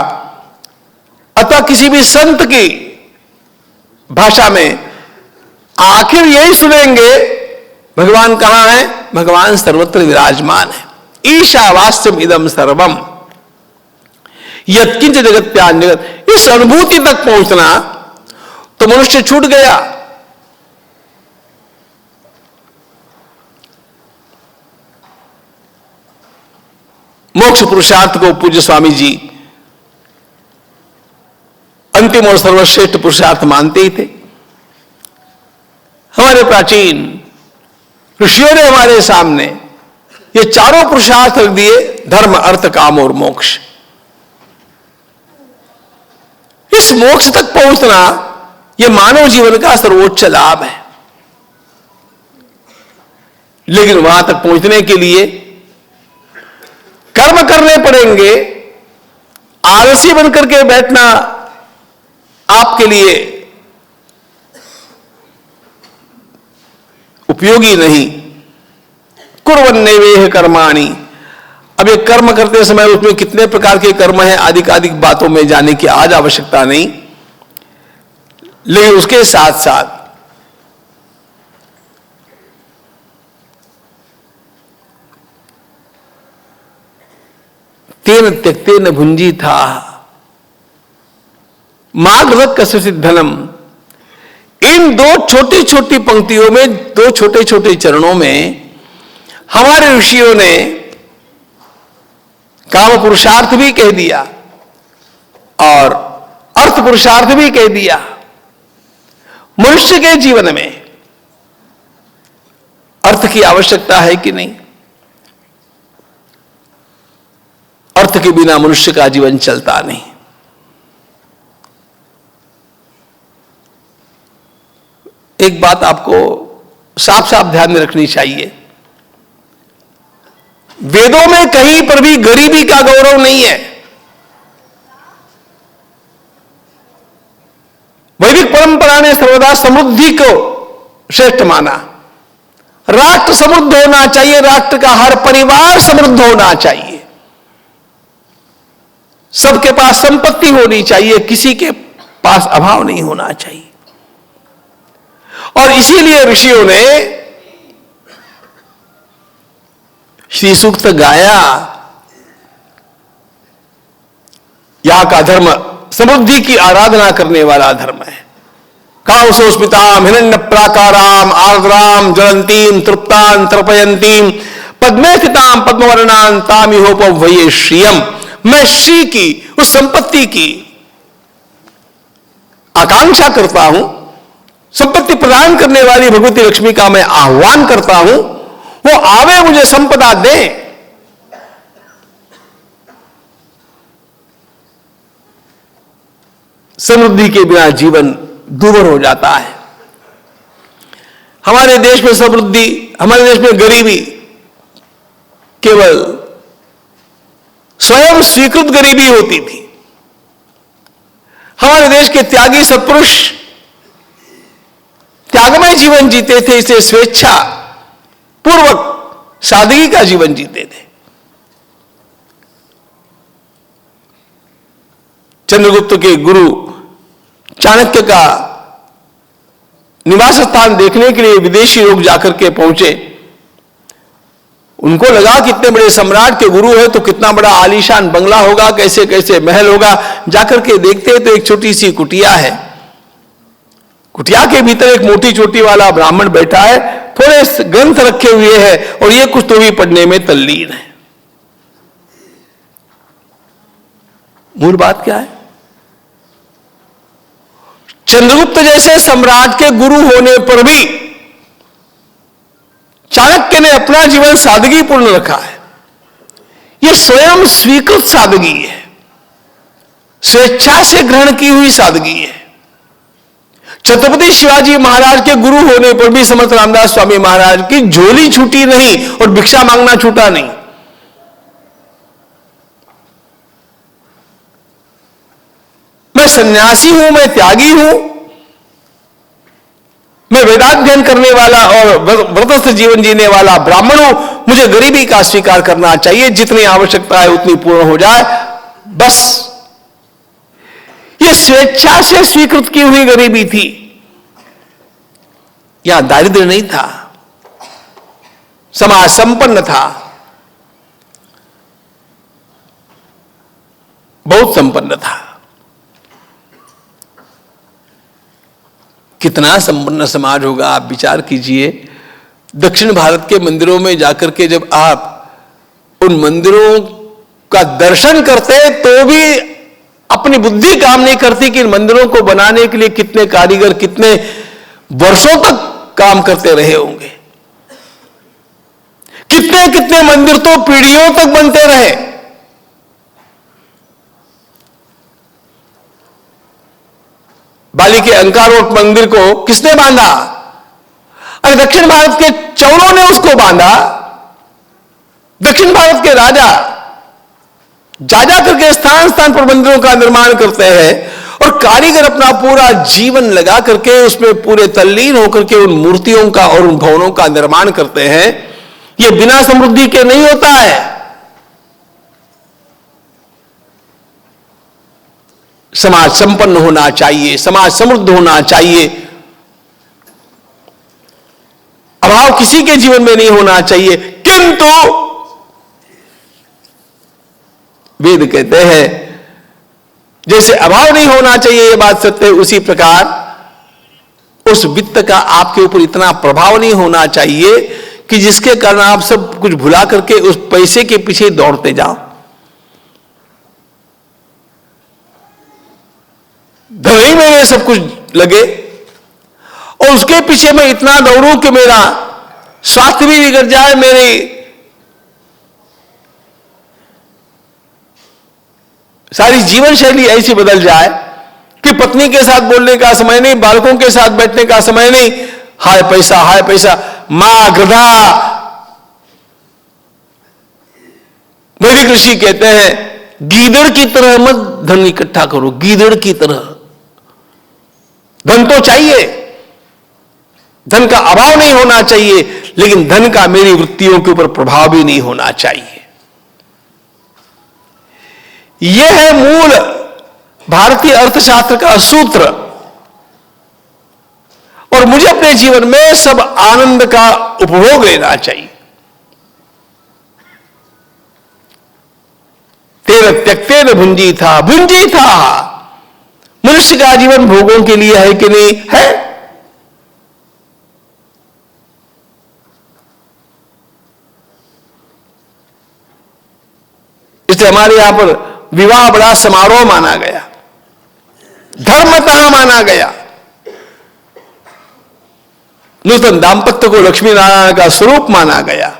अथवा किसी भी संत की भाषा में आखिर यही सुनेंगे, भगवान कहां है? भगवान सर्वत्र विराजमान है। ईशावास्यम इदम सर्वम यत्किंच जगत्यान जगत। इस अनुभूति तक पहुंचना तो मनुष्य छूट गया। मोक्ष पुरुषार्थ को पूज्य स्वामी जी अंतिम और सर्वश्रेष्ठ पुरुषार्थ मानते ही थे। हमारे प्राचीन ऋषियों ने हमारे सामने ये चारों पुरुषार्थ रख दिए, धर्म अर्थ काम और मोक्ष। इस मोक्ष तक पहुंचना यह मानव जीवन का सर्वोच्च लाभ है। लेकिन वहां तक पहुंचने के लिए कर्म करने पड़ेंगे। आलसी बनकर के बैठना आपके लिए उपयोगी नहीं। कुर्वन्नेवेह कर्माणि। अब ये कर्म करते समय उसमें कितने प्रकार के कर्म हैं, आदिक बातों में जाने की आज आवश्यकता नहीं। लेकिन उसके साथ साथ तेन त्यक्ते न भुंजी था माघवत कसरत धनम। इन दो छोटी छोटी पंक्तियों में, दो छोटे छोटे चरणों में हमारे ऋषियों ने काम पुरुषार्थ भी कह दिया और अर्थ पुरुषार्थ भी कह दिया। मनुष्य के जीवन में अर्थ की आवश्यकता है कि नहीं? अर्थ के बिना मनुष्य का जीवन चलता नहीं। एक बात आपको साफ साफ ध्यान में रखनी चाहिए, वेदों में कहीं पर भी गरीबी का गौरव नहीं है। वैदिक परंपरा ने सर्वदा समृद्धि को श्रेष्ठ माना। राष्ट्र समृद्ध होना चाहिए, राष्ट्र का हर परिवार समृद्ध होना चाहिए, सबके पास संपत्ति होनी चाहिए, किसी के पास अभाव नहीं होना चाहिए। और इसीलिए ऋषियों ने श्री सूक्त गाया। यहां का धर्म समृद्धि की आराधना करने वाला धर्म है। कामसोस्मिताम हिरण्य प्राकाराम आर्द्राम ज्वलंतीम तृप्तां तर्पयंतीम पद्मे स्थिताम पद्मवर्णां तामिहोपवये श्रियम। मैं श्री की, उस संपत्ति की आकांक्षा करता हूं, संपत्ति प्रदान करने वाली भगवती लक्ष्मी का मैं आह्वान करता हूं, वो आवे मुझे संपदा दे। समृद्धि के बिना जीवन दूभर हो जाता है। हमारे देश में समृद्धि, हमारे देश में गरीबी केवल स्वयं स्वीकृत गरीबी होती थी। हमारे देश के त्यागी सत्पुरुष त्यागमय जीवन जीते थे, इसे स्वेच्छा पूर्वक सादगी का जीवन जीते थे। चंद्रगुप्त के गुरु चाणक्य का निवास स्थान देखने के लिए विदेशी लोग जाकर के पहुंचे। उनको लगा कितने बड़े सम्राट के गुरु है तो कितना बड़ा आलीशान बंगला होगा, कैसे कैसे महल होगा। जाकर के देखते तो एक छोटी सी कुटिया है। कुटिया के भीतर एक मोटी चोटी वाला ब्राह्मण बैठा है, थोड़े ग्रंथ रखे हुए हैं और ये कुछ तो भी पढ़ने में तल्लीन है। मूल बात क्या है? चंद्रगुप्त जैसे सम्राट के गुरु होने पर भी चाणक्य ने अपना जीवन सादगीपूर्ण रखा है। यह स्वयं स्वीकृत सादगी है। स्वेच्छा से ग्रहण की हुई सादगी है। छत्रपति शिवाजी महाराज के गुरु होने पर भी समर्थ रामदास स्वामी महाराज की झोली छूटी नहीं और भिक्षा मांगना छूटा नहीं। मैं सन्यासी हूं, मैं त्यागी हूं, मैं वेदाध्ययन करने वाला और व्रतस्थ जीवन जीने वाला ब्राह्मण हूं, मुझे गरीबी का स्वीकार करना चाहिए, जितनी आवश्यकता है उतनी पूर्ण हो जाए बस। यह स्वेच्छा से स्वीकृत की हुई गरीबी थी, यहां दारिद्र्य नहीं था, समाज संपन्न था, बहुत संपन्न था। कितना संपन्न समाज होगा आप विचार कीजिए। दक्षिण भारत के मंदिरों में जाकर के जब आप उन मंदिरों का दर्शन करते तो भी अपनी बुद्धि काम नहीं करती कि इन मंदिरों को बनाने के लिए कितने कारीगर कितने वर्षों तक काम करते रहे होंगे। कितने कितने मंदिर तो पीढ़ियों तक बनते रहे। बाली के अंकारोट मंदिर को किसने बांधा? अरे दक्षिण भारत के चौरों ने उसको बांधा। दक्षिण भारत के राजा जा जा करके स्थान स्थान पर मंदिरों का निर्माण करते हैं और कारीगर अपना पूरा जीवन लगा करके उसमें पूरे तल्लीन होकर के उन मूर्तियों का और उन भवनों का निर्माण करते हैं। यह बिना समृद्धि के नहीं होता है। समाज संपन्न होना चाहिए, समाज समृद्ध होना चाहिए, अभाव किसी के जीवन में नहीं होना चाहिए। किंतु वेद कहते हैं जैसे अभाव नहीं होना चाहिए, यह बात सत्य है, उसी प्रकार उस वित्त का आपके ऊपर इतना प्रभाव नहीं होना चाहिए कि जिसके कारण आप सब कुछ भुला करके उस पैसे के पीछे दौड़ते जाओ। धन ही में सब कुछ लगे और उसके पीछे मैं इतना दौड़ूं कि मेरा स्वास्थ्य भी बिगड़ जाए, मेरी सारी जीवन शैली ऐसी बदल जाए कि पत्नी के साथ बोलने का समय नहीं, बालकों के साथ बैठने का समय नहीं, हाय पैसा हाय पैसा। मां गधा। वैदिक ऋषि कहते हैं गीदड़ की तरह मत धन इकट्ठा करो, गीदड़ की तरह। धन तो चाहिए, धन का अभाव नहीं होना चाहिए, लेकिन धन का मेरी वृत्तियों के ऊपर प्रभाव भी नहीं होना चाहिए। यह है मूल भारतीय अर्थशास्त्र का सूत्र। और मुझे अपने जीवन में सब आनंद का उपभोग लेना चाहिए। तेरे त्यक्ते न भुंजी था, भुंजी था। मनुष्य का जीवन भोगों के लिए है कि नहीं है? इसलिए हमारे यहां पर विवाह बड़ा समारोह माना गया, धर्मतः माना गया। नूतन दाम्पत्य को लक्ष्मी नारायण का स्वरूप माना गया।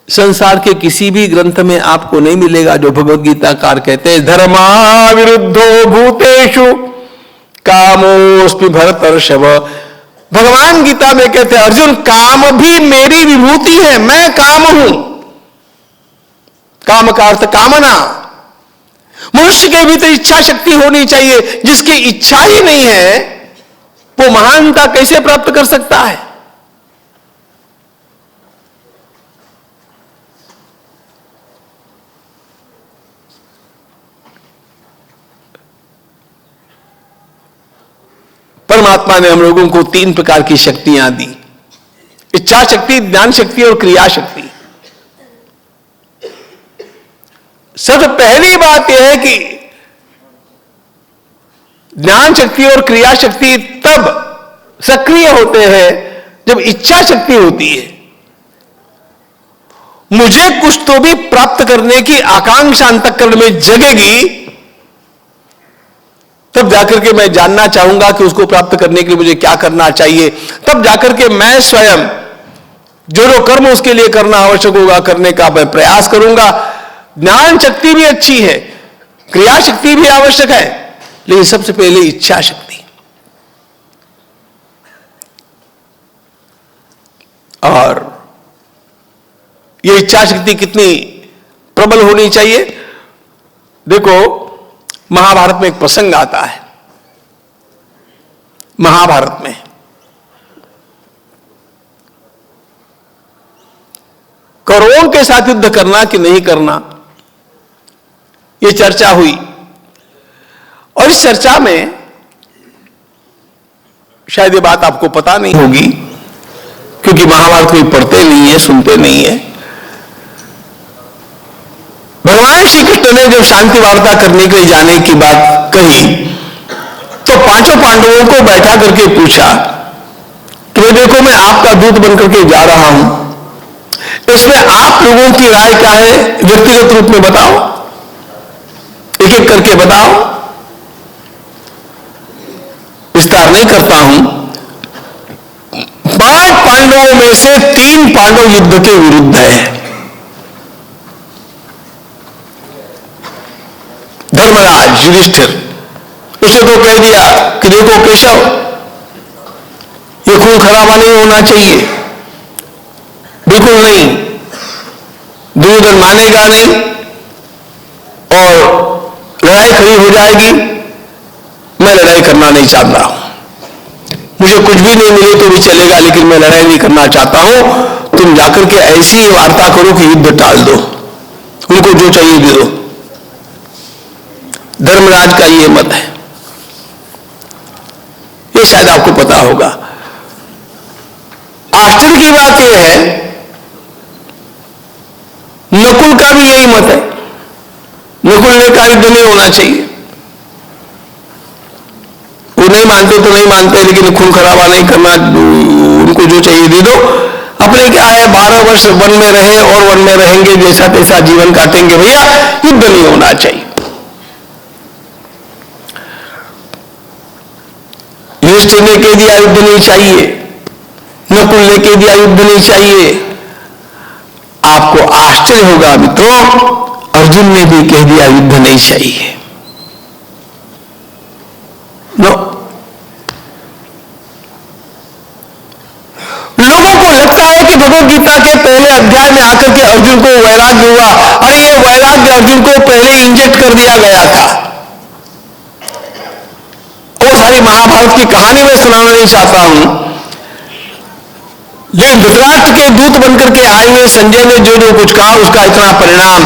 संसार के किसी भी ग्रंथ में आपको नहीं मिलेगा जो भगवद गीताकार कहते हैं धर्मा विरुद्धो भूतेषु कामोस्मि भरतर्षभ। भगवान गीता में कहते हैं अर्जुन काम भी मेरी विभूति है, मैं काम हूं। काम का अर्थ कामना। मनुष्य के भीतर इच्छा शक्ति होनी चाहिए। जिसकी इच्छा ही नहीं है वो महानता कैसे प्राप्त कर सकता है? परमात्मा ने हम लोगों को 3 प्रकार की शक्तियां दी, इच्छा शक्ति, ज्ञान शक्ति और क्रिया शक्ति। सबसे पहली बात यह है कि ज्ञान शक्ति और क्रिया शक्ति तब सक्रिय होते हैं जब इच्छा शक्ति होती है। मुझे कुछ तो भी प्राप्त करने की आकांक्षा अंतःकरण में जगेगी, तब जाकर के मैं जानना चाहूंगा कि उसको प्राप्त करने के लिए मुझे क्या करना चाहिए। तब जाकर के मैं स्वयं जो जो कर्म उसके लिए करना आवश्यक होगा करने का मैं प्रयास करूंगा। ज्ञान शक्ति भी अच्छी है, क्रिया शक्ति भी आवश्यक है, लेकिन सबसे पहले इच्छा शक्ति। और यह इच्छा शक्ति कितनी प्रबल होनी चाहिए? देखो, महाभारत में एक प्रसंग आता है। महाभारत में कौरवों के साथ युद्ध करना कि नहीं करना, यह चर्चा हुई। और इस चर्चा में शायद ये बात आपको पता नहीं होगी, क्योंकि महाभारत कोई पढ़ते नहीं है, सुनते नहीं है। भगवान श्री कृष्ण ने जब शांति वार्ता करने के लिए जाने की बात कही, तो पांचों पांडवों को बैठा करके पूछा कि देखो, मैं आपका दूत बनकर के जा रहा हूं, इसमें आप लोगों की राय क्या है? व्यक्तिगत रूप में बताओ, एक एक करके बताओ, विस्तार नहीं करता हूं। 5 पांडवों में से 3 पांडव युद्ध के विरुद्ध है। धर्मराज युधिष्ठिर, उसे तो कह दिया कि देखो केशव, ये खून खराबा नहीं होना चाहिए, बिल्कुल नहीं, दुर्योधन मानेगा नहीं और लड़ाई खड़ी हो जाएगी। मैं लड़ाई करना नहीं चाहता हूं, मुझे कुछ भी नहीं मिले तो भी चलेगा, लेकिन मैं लड़ाई नहीं करना चाहता हूं। तुम जाकर के ऐसी वार्ता करो कि युद्ध टाल दो, उनको जो चाहिए दे दो। धर्मराज का ये मत है, ये शायद आपको पता होगा। आश्चर्य की बात यह है, नकुल का भी यही मत है। नकुल ने कहा युद्ध नहीं होना चाहिए। वो नहीं मानते तो नहीं मानते, लेकिन खून खराबा नहीं करना, उनको जो चाहिए दे दो। अपने क्या है, 12 वर्ष वन में रहे और वन में रहेंगे, जैसा तैसा जीवन काटेंगे, भैया युद्ध नहीं होना चाहिए। युधिष्ठिर ने कह दिया युद्ध नहीं चाहिए, नकुल ने कह दिया युद्ध नहीं चाहिए। आपको आश्चर्य होगा मित्रों, अर्जुन ने भी कह दिया युद्ध नहीं चाहिए। नो, लोगों को लगता है कि भगवद गीता के पहले अध्याय में आकर के अर्जुन को वैराग्य हुआ, और ये वैराग्य अर्जुन को पहले इंजेक्ट कर दिया गया था। और सारी महाभारत की कहानी मैं सुनाना नहीं चाहता हूं, लेकिन धृतराष्ट्र के दूत बनकर के आए हुए संजय ने जो जो कुछ कहा, उसका इतना परिणाम,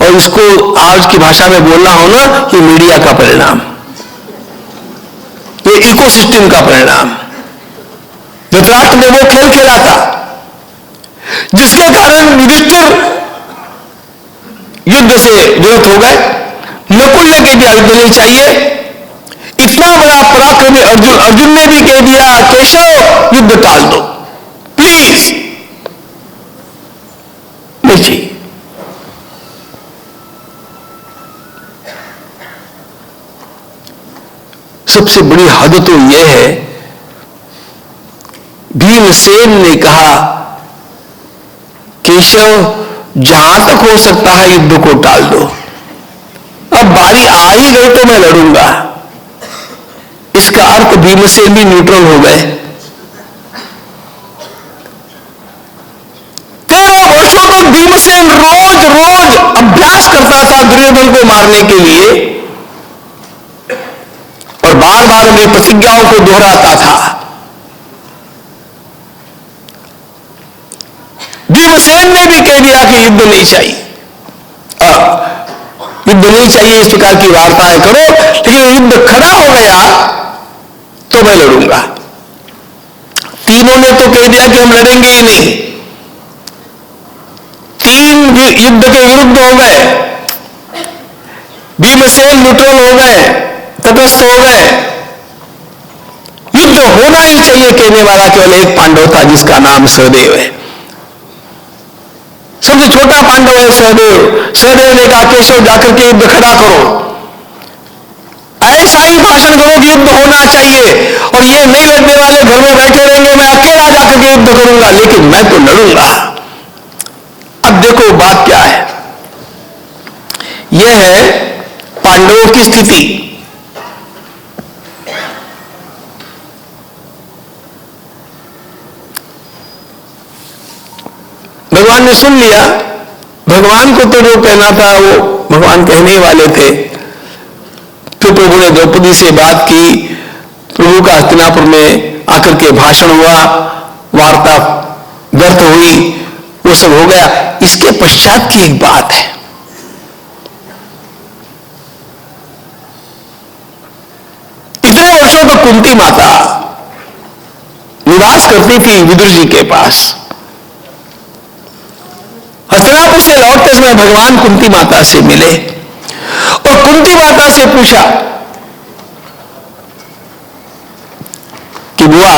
और इसको आज की भाषा में बोलना हो ना, ये मीडिया का परिणाम, ये इकोसिस्टम का परिणाम। धृतराष्ट्र ने वो खेल खेला था जिसके कारण युधिष्ठिर युद्ध से विरत हो गए। नकुल ने कह दिया युद्ध नहीं चाहिए। इतना बड़ा पराक्रमी अर्जुन, अर्जुन ने भी कह दिया केशव युद्ध टाल दो प्लीज, नहीं चाहिए। सबसे बड़ी हद तो यह है, भीमसेन ने कहा केशव जहां तक हो सकता है युद्ध को टाल दो, अब बारी आ ही गई तो मैं लड़ूंगा। इसका अर्थ भीमसेन भी न्यूट्रल हो गए। 13 वर्षों तक भीमसेन रोज रोज अभ्यास करता था दुर्योधन को मारने के लिए, और बार बार अपनी प्रतिज्ञाओं को दोहराता था। भीमसेन ने भी कह दिया कि युद्ध नहीं चाहिए, युद्ध नहीं चाहिए, इस प्रकार की वार्ताएं करो, लेकिन युद्ध खड़ा हो गया तो मैं लड़ूंगा। तीनों ने तो कह दिया कि हम लड़ेंगे ही नहीं। 3 युद्ध के विरुद्ध हो गए। भीमसेन न्यूट्रल हो गए, तटस्थ हो गए। युद्ध होना ही चाहिए कहने वाला केवल एक पांडव था, जिसका नाम सहदेव है। सबसे छोटा पांडव है सहदेव। सहदेव ने कहा केशव जाकर के युद्ध खड़ा करो। ऐसा ही भाषण करो कि युद्ध होना चाहिए, और ये नहीं लड़ने वाले घर में बैठे रहेंगे, मैं अकेला जाकर के युद्ध करूंगा, लेकिन मैं तो लड़ूंगा। अब देखो बात क्या है, यह है पांडवों की स्थिति। भगवान ने सुन लिया, भगवान को तो जो कहना था वो भगवान कहने वाले थे। फिर प्रभु ने द्रौपदी से बात की, प्रभु का हस्तिनापुर में आकर के भाषण हुआ, वार्ता व्यर्थ हुई, वो सब हो गया। इसके पश्चात की एक बात है, इतने वर्षों तक कुंती माता निवास करती थी विदुर जी के पास। हस्तिनापुर से लौटते समय भगवान कुंती माता से मिले और कुंती माता से पूछा कि बुआ,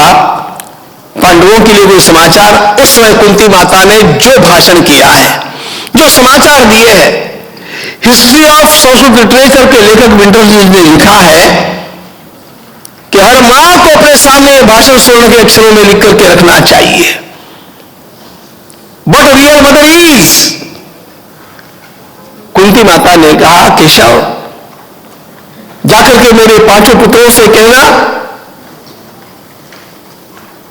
पांडवों के लिए कोई समाचार। उस समय कुंती माता ने जो भाषण किया है, जो समाचार दिए हैं, हिस्ट्री ऑफ संस्कृत लिटरेचर के लेखक विंटरफील्ड ने लिखा है कि हर मां को अपने सामने भाषण स्वर्ण के अक्षरों में लिख करके रखना चाहिए। But real mother is, Kunti माता ने कहा, केशव जाकर के मेरे 5 पुत्रों से कहना,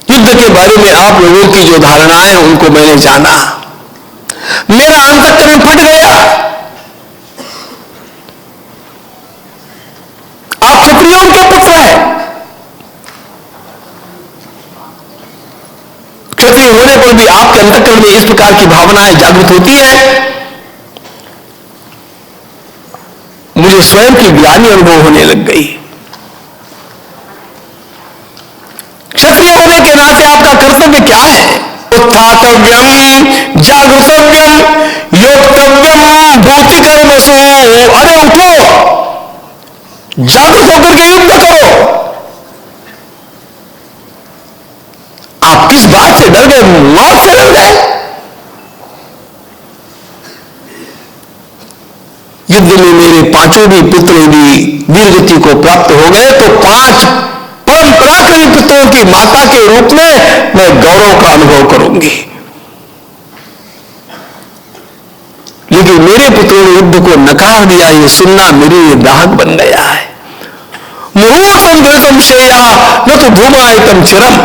युद्ध के बारे में आप लोगों की जो धारणाएं हैं उनको मैंने जाना, मेरा अंतःकरण फट गया। आप क्षत्रियों के पुत्र हैं, क्षत्रिय होने पर भी आपके अंतःकरण में इस प्रकार की भावनाएं जागृत होती है। मुझे स्वयं की ग्लानि अनुभव होने लग गई। क्षत्रिय होने के नाते आपका कर्तव्य क्या है? उत्थातव्यम, जागृतव्यम, योक्तव्यम, भूति कर्मसु। अरे उठो, जागृत होकर के युद्ध करो। आप किस बात से डर गए? मौत से डर गए? युद्ध में मेरे 5 भी पुत्र यदि वीरगति को प्राप्त हो गए तो 5 परम पराक्रमी पुत्रों की माता के रूप में मैं गौरव का अनुभव करूंगी। लेकिन मेरे पुत्रों ने युद्ध को नकार दिया, ये सुनना मेरे लिए दाहक बन गया है। मुहूर्तम घृतम श्रेया न तो धूमायतम चिरम।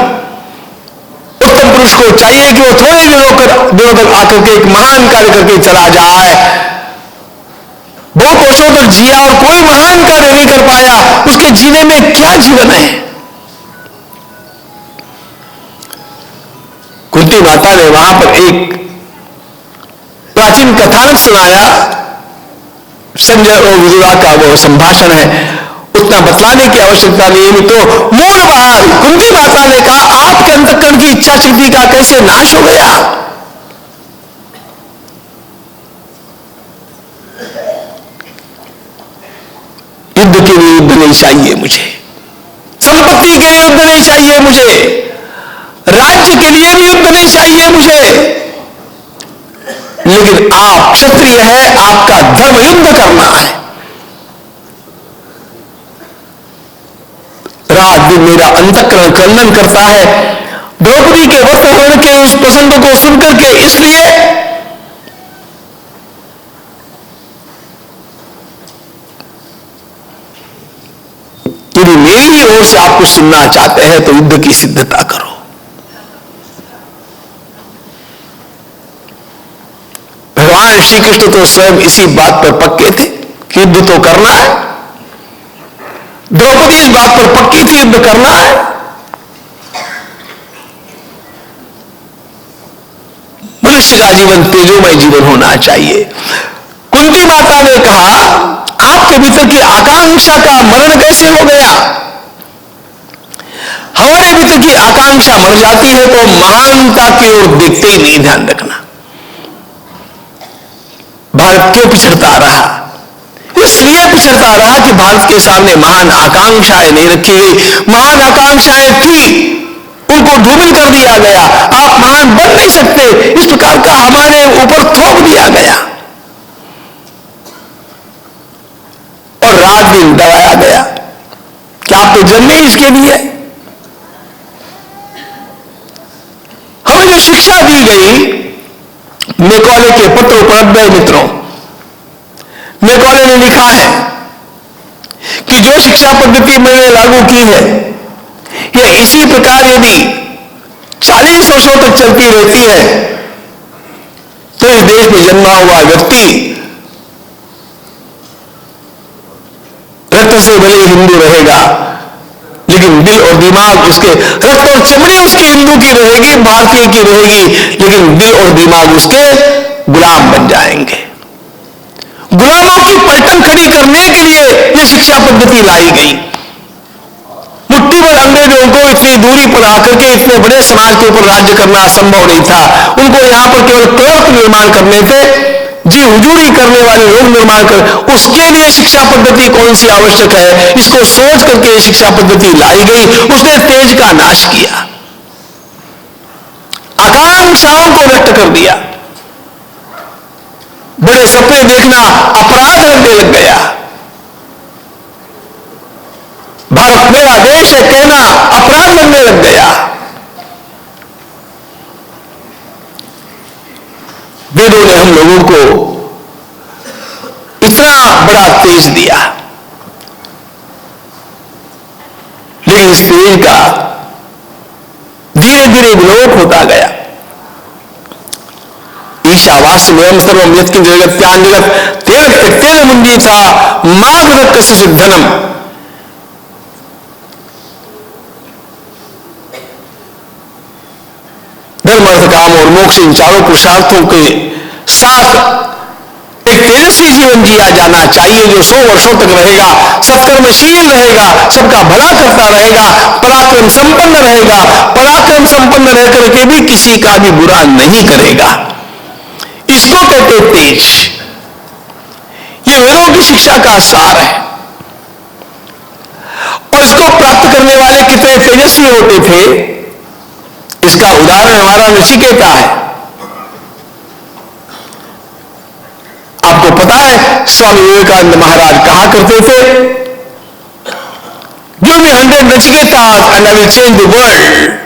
उत्तम पुरुष को चाहिए कि वो थोड़े दिनों तक आकर के एक महान कार्य करके चला जाए। बहुत वर्षों तक जिया और कोई महान कार्य नहीं कर पाया, उसके जीने में क्या जीवन है? कुंती माता ने वहां पर एक प्राचीन कथानक सुनाया। संजय और विदुरा का वो संभाषण है, उतना बतलाने की आवश्यकता नहीं है। तो मूल बात कुंती माता ने कहा, आपके अंतःकरण की इच्छा शक्ति का कैसे नाश हो गया? युद्ध के लिए युद्ध नहीं चाहिए मुझे, संपत्ति के लिए युद्ध नहीं चाहिए मुझे, राज्य के लिए भी युद्ध नहीं चाहिए मुझे। लेकिन आप क्षत्रिय हैं, आपका धर्म युद्ध करना है। रात दिन मेरा अंतःकरण क्रंदन करता है द्रौपदी के व्रतहरण के उस प्रसंग को सुनकर के। इसलिए यदि मेरी ओर से आप कुछ सुनना चाहते हैं तो युद्ध की सिद्धता करो। भगवान श्री कृष्ण तो स्वयं इसी बात पर पक्के थे कि युद्ध तो करना है। द्रौपदी इस बात पर पक्की थी, युद्ध करना है। मनुष्य का जीवन तेजोमय जीवन होना चाहिए। कुंती माता ने कहा, आपके भीतर की आकांक्षा का मरण कैसे हो गया? हमारे भीतर की आकांक्षा मर जाती है तो महानता की ओर देखते ही नहीं। ध्यान रखना, भारत क्यों पिछड़ता रहा? इसलिए पिछड़ता रहा कि भारत के सामने महान आकांक्षाएं नहीं रखी गई। महान आकांक्षाएं थी, उनको धूमिल कर दिया गया। आप महान बन नहीं सकते, इस प्रकार का हमारे ऊपर थोप दिया गया और रात दिन दबाया गया। आप तो जन्मे ही इसके लिए। हमें जो शिक्षा दी गई, मैकॉले के पुत्र उपनद्वय मित्रों, मैकॉले ने लिखा है कि जो शिक्षा पद्धति मैंने लागू की है, यह इसी प्रकार यदि 40 वर्षों तक चलती रहती है तो इस देश में जन्मा हुआ व्यक्ति रक्त से भले हिंदू रहेगा, लेकिन दिल और दिमाग उसके, रक्त और चमड़ी उसके हिंदू की रहेगी, भारतीय की रहेगी, लेकिन दिल और दिमाग उसके गुलाम बन जाएंगे। गुलामों की पलटन खड़ी करने के लिए यह शिक्षा पद्धति लाई गई। मुट्ठी भर अंग्रेजों को इतनी दूरी पर आकर के इतने बड़े समाज के ऊपर राज्य करना संभव नहीं था। उनको यहां पर केवल क्लर्क निर्माण करने थे, जी हुजूरी करने वाले लोग निर्माण कर। उसके लिए शिक्षा पद्धति कौन सी आवश्यक है, इसको सोच करके यह शिक्षा पद्धति लाई गई। उसने तेज का नाश किया, आकांक्षाओं को नष्ट कर दिया, बड़े सपने देखना अपराध बनने लग गया। भारत मेरा देश है कहना अपराध बनने लग गया। वेदों ने हम लोगों को इतना बड़ा तेज दिया, लेकिन इस तेज का धीरे धीरे विलोप होता गया। ईशावास्यमेवं सर्वं यत्किंच जगत्यां जगत् तेन त्यक्तेन मुञ्जीथा मा कृतं कस्यचित् धनम्। धर्म अर्थ काम और मोक्ष इन चारों पुरुषार्थों के साथ एक तेजस्वी जीवन जिया जाना चाहिए, जो 100 वर्षों तक रहेगा, सत्कर्मशील रहेगा, सबका भला करता रहेगा, पराक्रम संपन्न रहेगा, पराक्रम संपन्न रह करके भी किसी का भी बुरा नहीं करेगा। इसको कहते तेज। ये वेदों की शिक्षा का सार है। और इसको प्राप्त करने वाले कितने तेजस्वी होते थे, इसका उदाहरण हमारा नचिकेता है। आपको पता है स्वामी विवेकानंद महाराज कहा करते थे, give me 100 Nachiketas and I will change the world.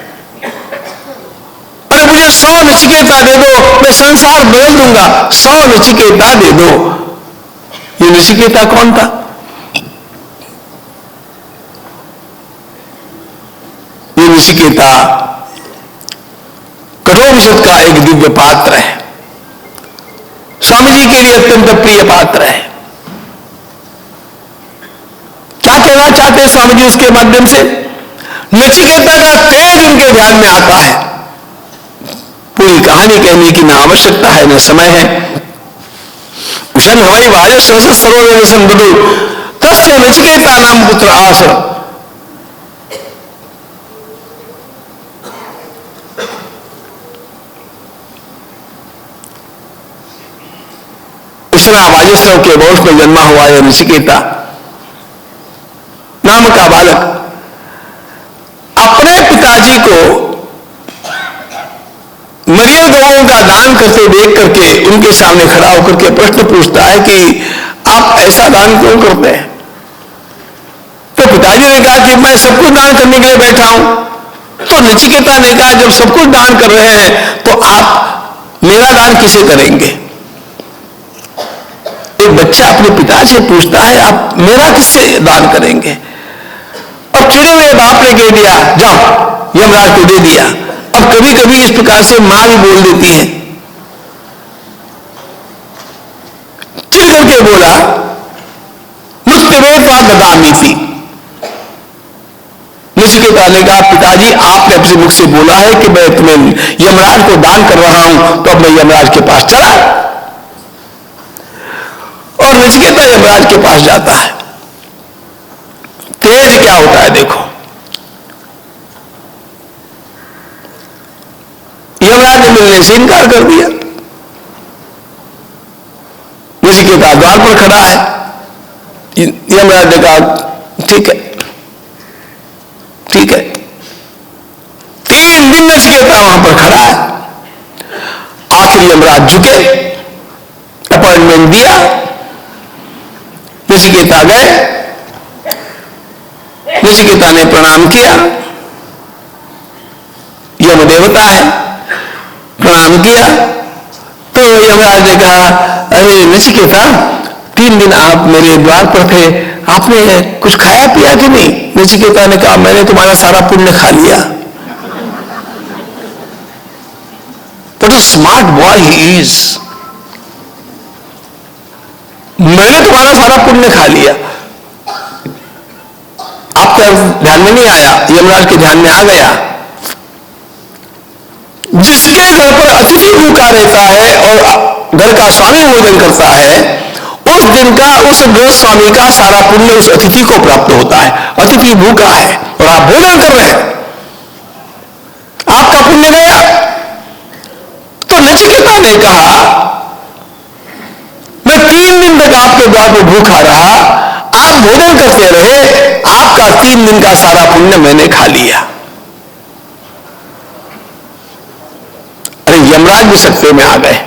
अरे मुझे 100 नचिकेता दे दो, मैं संसार बदल दूंगा। 100 नचिकेता दे दो। ये नचिकेता कौन था? ये नचिकेता कठोपनिषद का एक दिव्य पात्र है, स्वामी जी के लिए अत्यंत प्रिय पात्र है। क्या कहना चाहते हैं स्वामी जी उसके माध्यम से? नचिकेता का तेज उनके ध्यान में आता है। पूरी कहानी कहने की ना आवश्यकता है न समय है। उषण हवाई वाज सहस सरोवर संबधु तस्य नचिकेता नाम पुत्र आस। उषणा वाजस्रव के वंश में जन्मा हुआ यह नचिकेता नाम का बालक अपने पिताजी को मरियल गौओं का दान करते देख करके उनके सामने खड़ा होकर के प्रश्न पूछता है कि आप ऐसा दान क्यों करते हैं? तो पिताजी ने कहा कि मैं सब कुछ दान करने के लिए बैठा हूं। तो नचिकेता ने कहा जब सब कुछ दान कर रहे हैं तो आप मेरा दान किसे करेंगे? एक बच्चा अपने पिता से पूछता है आप मेरा किससे दान करेंगे? अब चिड़े हुए बाप ने कह दिया जाओ, यमराज को दे दिया। अब कभी कभी इस प्रकार से मां भी बोल देती है, चिढ़ करके बोला मुत्तिवेत्वा ददामी थी। नचिकेता ने कहा पिताजी आपने अपने मुख से बोला है कि मैं तुम्हें यमराज को दान कर रहा हूं, तो अब मैं यमराज के पास चला। और नचिकेता यमराज के पास जाता है। तेज क्या होता है देखो, यमराज ने मिलने से इनकार कर दिया। नचिकेता द्वार पर खड़ा है। यमराज ने कहा ठीक है ठीक है। 3 दिन नचिकेता वहां पर खड़ा है। आखिर यमराज झुके, अपॉइंटमेंट दिया, नचिकेता गए। नचिकेता ने प्रणाम किया, यम देवता है, प्रणाम किया। तो यमराज ने कहा, अरे नचिकेता, 3 दिन आप मेरे द्वार पर थे, आपने कुछ खाया पिया कि नहीं? नचिकेता ने कहा, मैंने तुम्हारा सारा पुण्य खा लिया। What a smart boy he is. मैंने तुम्हारा सारा पुण्य खा लिया। आपका ध्यान में नहीं आया, यमराज के ध्यान में आ गया। जिसके घर पर अतिथि भूखा रहता है और घर का स्वामी भोजन करता है, उस दिन का, उस गृह स्वामी का सारा पुण्य उस अतिथि को प्राप्त होता है। अतिथि भूखा है और आप भोजन कर रहे हैं, आपका पुण्य गया। तो नचिकेता ने कहा, मैं 3 दिन तक आपके द्वार पर भूखा रहा, आप भोजन करते रहे, आपका 3 दिन का सारा पुण्य मैंने खा लिया। अरे यमराज भी सत्ते में आ गए।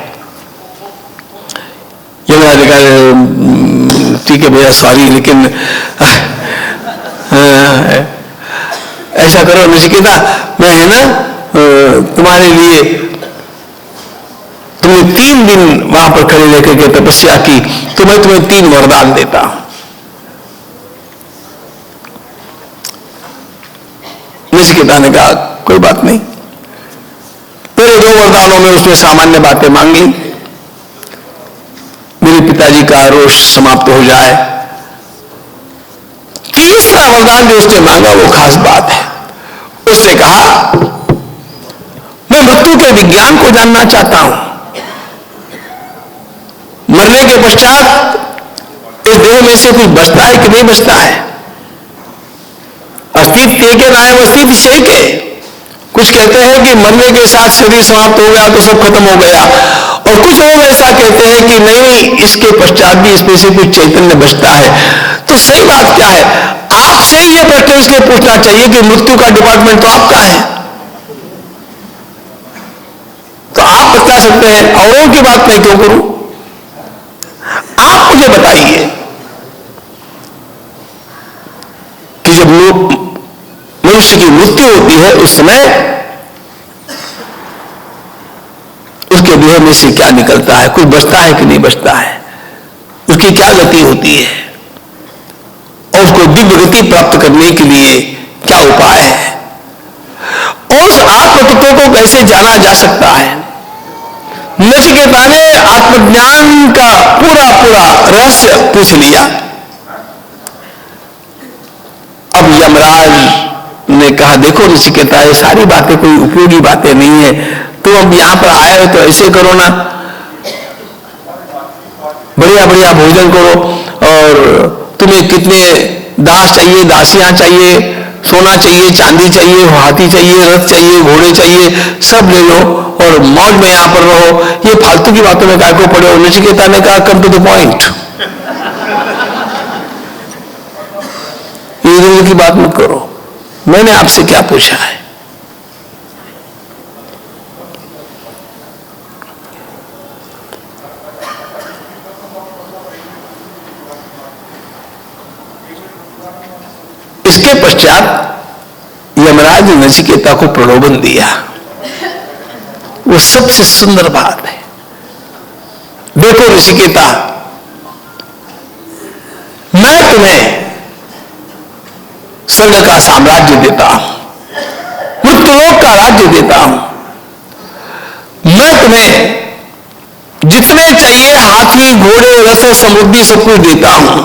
यमराज ने कहा, ठीक है भैया, सॉरी, लेकिन ऐसा करो नचिकेता, मैं है ना तुम्हारे लिए, तुमने 3 दिन वहां पर खड़े रहकर के तपस्या की, तो मैं तुम्हें 3 वरदान देता हूं। नचिकेता ने कहा, कोई बात नहीं। पहले 2 वरदानों में उसने सामान्य बातें मांगी, मेरे पिताजी का रोष समाप्त हो जाए। तीसरा वरदान जो उसने मांगा वो खास बात है। उसने कहा, मैं मृत्यु के विज्ञान को जानना चाहता हूं। मरने के पश्चात इस देह में से कुछ बचता है कि नहीं बचता है? अस्तित्व के नायम अस्तित्व से के। कुछ कहते हैं कि मरने के साथ शरीर समाप्त हो गया तो सब खत्म हो गया, और कुछ लोग ऐसा कहते हैं कि नहीं, इसके पश्चात भी इसमें से कुछ चैतन्य बचता है। तो सही बात क्या है? आपसे ये प्रश्न इसलिए पूछना चाहिए कि मृत्यु का डिपार्टमेंट तो आपका है, तो आप बता सकते हैं, औरों की बात मैं क्यों करूं? आप मुझे बताइए कि जब मनुष्य की मृत्यु होती है उस समय उसके देह में से क्या निकलता है? कुछ बचता है कि नहीं बचता है? उसकी क्या गति होती है? और उसको दिव्य गति प्राप्त करने के लिए क्या उपाय है? और उस आत्म तत्व को कैसे जाना जा सकता है? नचिकेता ने आत्मज्ञान का पूरा रहस्य पूछ लिया। अब यमराज ने कहा, देखो नचिकेता, ये सारी बातें कोई उपयोगी बातें नहीं है, तुम अब यहां पर आए हो तो ऐसे करो ना, बढ़िया बढ़िया भोजन करो, और तुम्हें कितने दास चाहिए, दासियां चाहिए, सोना चाहिए, चांदी चाहिए, हाथी चाहिए, रथ चाहिए, घोड़े चाहिए, सब ले लो और मौज में यहां पर रहो। ये फालतू की बातों में काय को पड़े हो? नचिकेता ने कहा, कम टू द पॉइंट, इधर की बात मत करो, मैंने आपसे क्या पूछा है? इसके पश्चात यमराज ने नचिकेता को प्रलोभन दिया। वो सबसे सुंदर बात है। देखो नचिकेता, मैं तुम्हें स्वर्ग का साम्राज्य देता हूं, मृत्युलोक का राज्य देता हूं, मैं तुम्हें जितने चाहिए हाथी, घोड़े, रथ, समृद्धि सब कुछ देता हूं,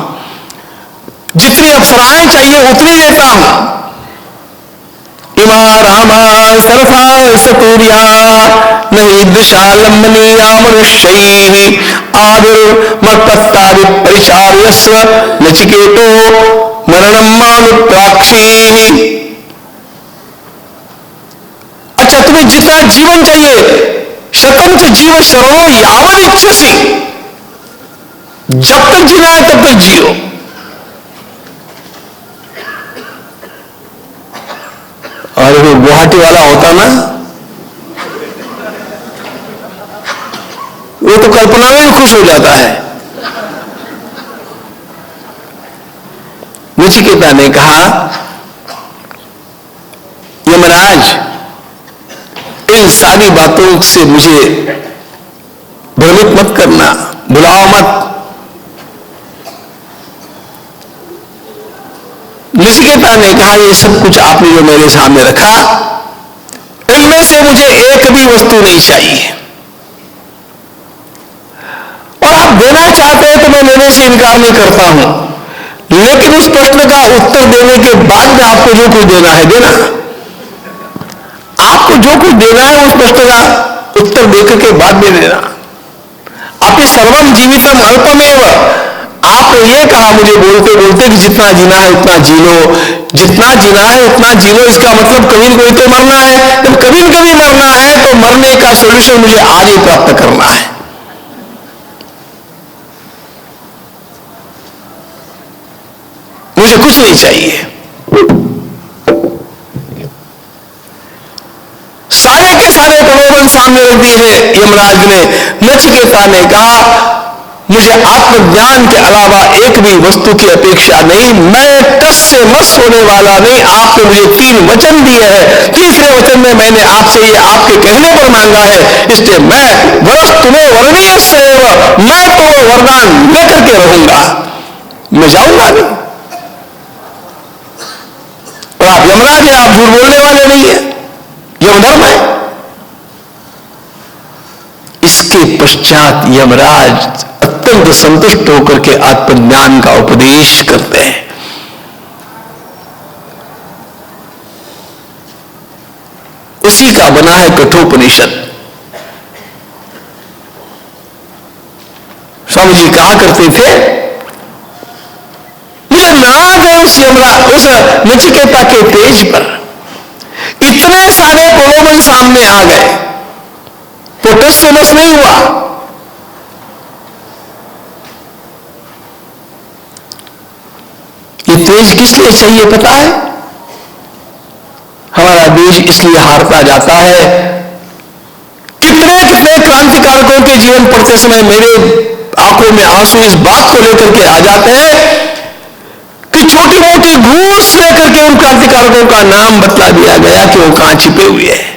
जितनी अप्सराएं चाहिए उतनी देता हूं। इमा रामा सरफा सतूर्या नहीं दिशालंबनीया मनुष्य आविर्मत्ता परिचार्यस्व नचिकेतो मरणम मानुप्राक्षी। अच्छा, तुम्हें जितना जीवन चाहिए, शतम च जीव शरणो यावन इच्छसी, जब तक जीना है तब तक जियो। और वो गुवाहाटी वाला होता ना, वो तो कल्पना में भी खुश हो जाता है। नचिकेता ने कहा, यमराज, इन सारी बातों से मुझे भ्रमित मत करना, बुलाओ मत। नचिकेता ने कहा, ये सब कुछ आपने जो मेरे सामने रखा, इनमें से मुझे एक भी वस्तु नहीं चाहिए, और आप देना चाहते हैं तो मैं लेने से इनकार नहीं करता हूं, लेकिन उस प्रश्न का उत्तर देने के बाद में आपको जो कुछ देना है देना। आपको जो कुछ देना है उस प्रश्न का उत्तर देकर के बाद में देना। आप सर्वम जीवितम अल्पमेव, आपने ये कहा मुझे बोलते बोलते कि जितना जीना है उतना जी लो, जितना जीना है उतना जी लो। इसका मतलब कभी न कभी तो मरना है, जब कभी न कभी मरना है तो मरने का सॉल्यूशन मुझे आज ही प्राप्त करना है। मुझे कुछ नहीं चाहिए। सारे के सारे प्रलोभन सामने रख दिए हैं यमराज ने। नचिकेता ने कहा, मुझे आत्मज्ञान के अलावा एक भी वस्तु की अपेक्षा नहीं, मैं टस से मस होने वाला नहीं। आपने मुझे 3 वचन दिए हैं, तीसरे वचन में मैंने आपसे ये आपके कहने पर मांगा है, इसलिए मैं वरस तुम्हें वर्णीय सेव, मैं तो वरदान लेकर के रहूंगा, मैं जाऊंगा नहीं। और आप यमराज हैं, आप झूठ बोलने वाले नहीं है, यमधर्म है। इसके पश्चात यमराज अत्यंत संतुष्ट होकर के आत्मज्ञान का उपदेश करते हैं। उसी का बना है कठोपनिषद। स्वामी जी कहा करते थे, मुझे नाज है उस नचिकेता के तेज पर। इतने सारे प्रलोभन सामने आ गए, तो टस से मस नहीं हुआ। ये तेज किस लिए चाहिए पता है? हमारा देश इसलिए हारता जाता है। कितने कितने क्रांतिकारकों के जीवन पढ़ते समय मेरे आंखों में आंसू इस बात को लेकर के आ जाते हैं कि छोटी मोटी घूस लेकर के उन क्रांतिकारकों का नाम बतला दिया गया कि वो कहां छिपे हुए हैं।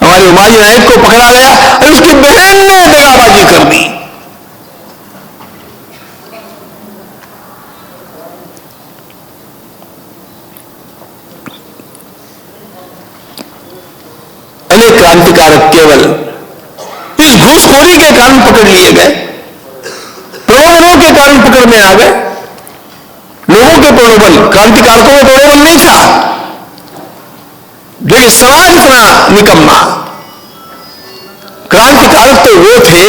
हमारे उमाजी नायक को पकड़ा गया और उसकी बहन ने दगाबाजी कर दी। अनेक क्रांतिकारक केवल इस घूसखोरी के कारण पकड़ लिए गए, प्रलोभनों के कारण पकड़ में आ गए। लोगों के प्रलोभन, क्रांतिकारकों का प्रलोभन नहीं था, लेकिन समाज इतना निकम्मा। क्रांतिकारक तो वो थे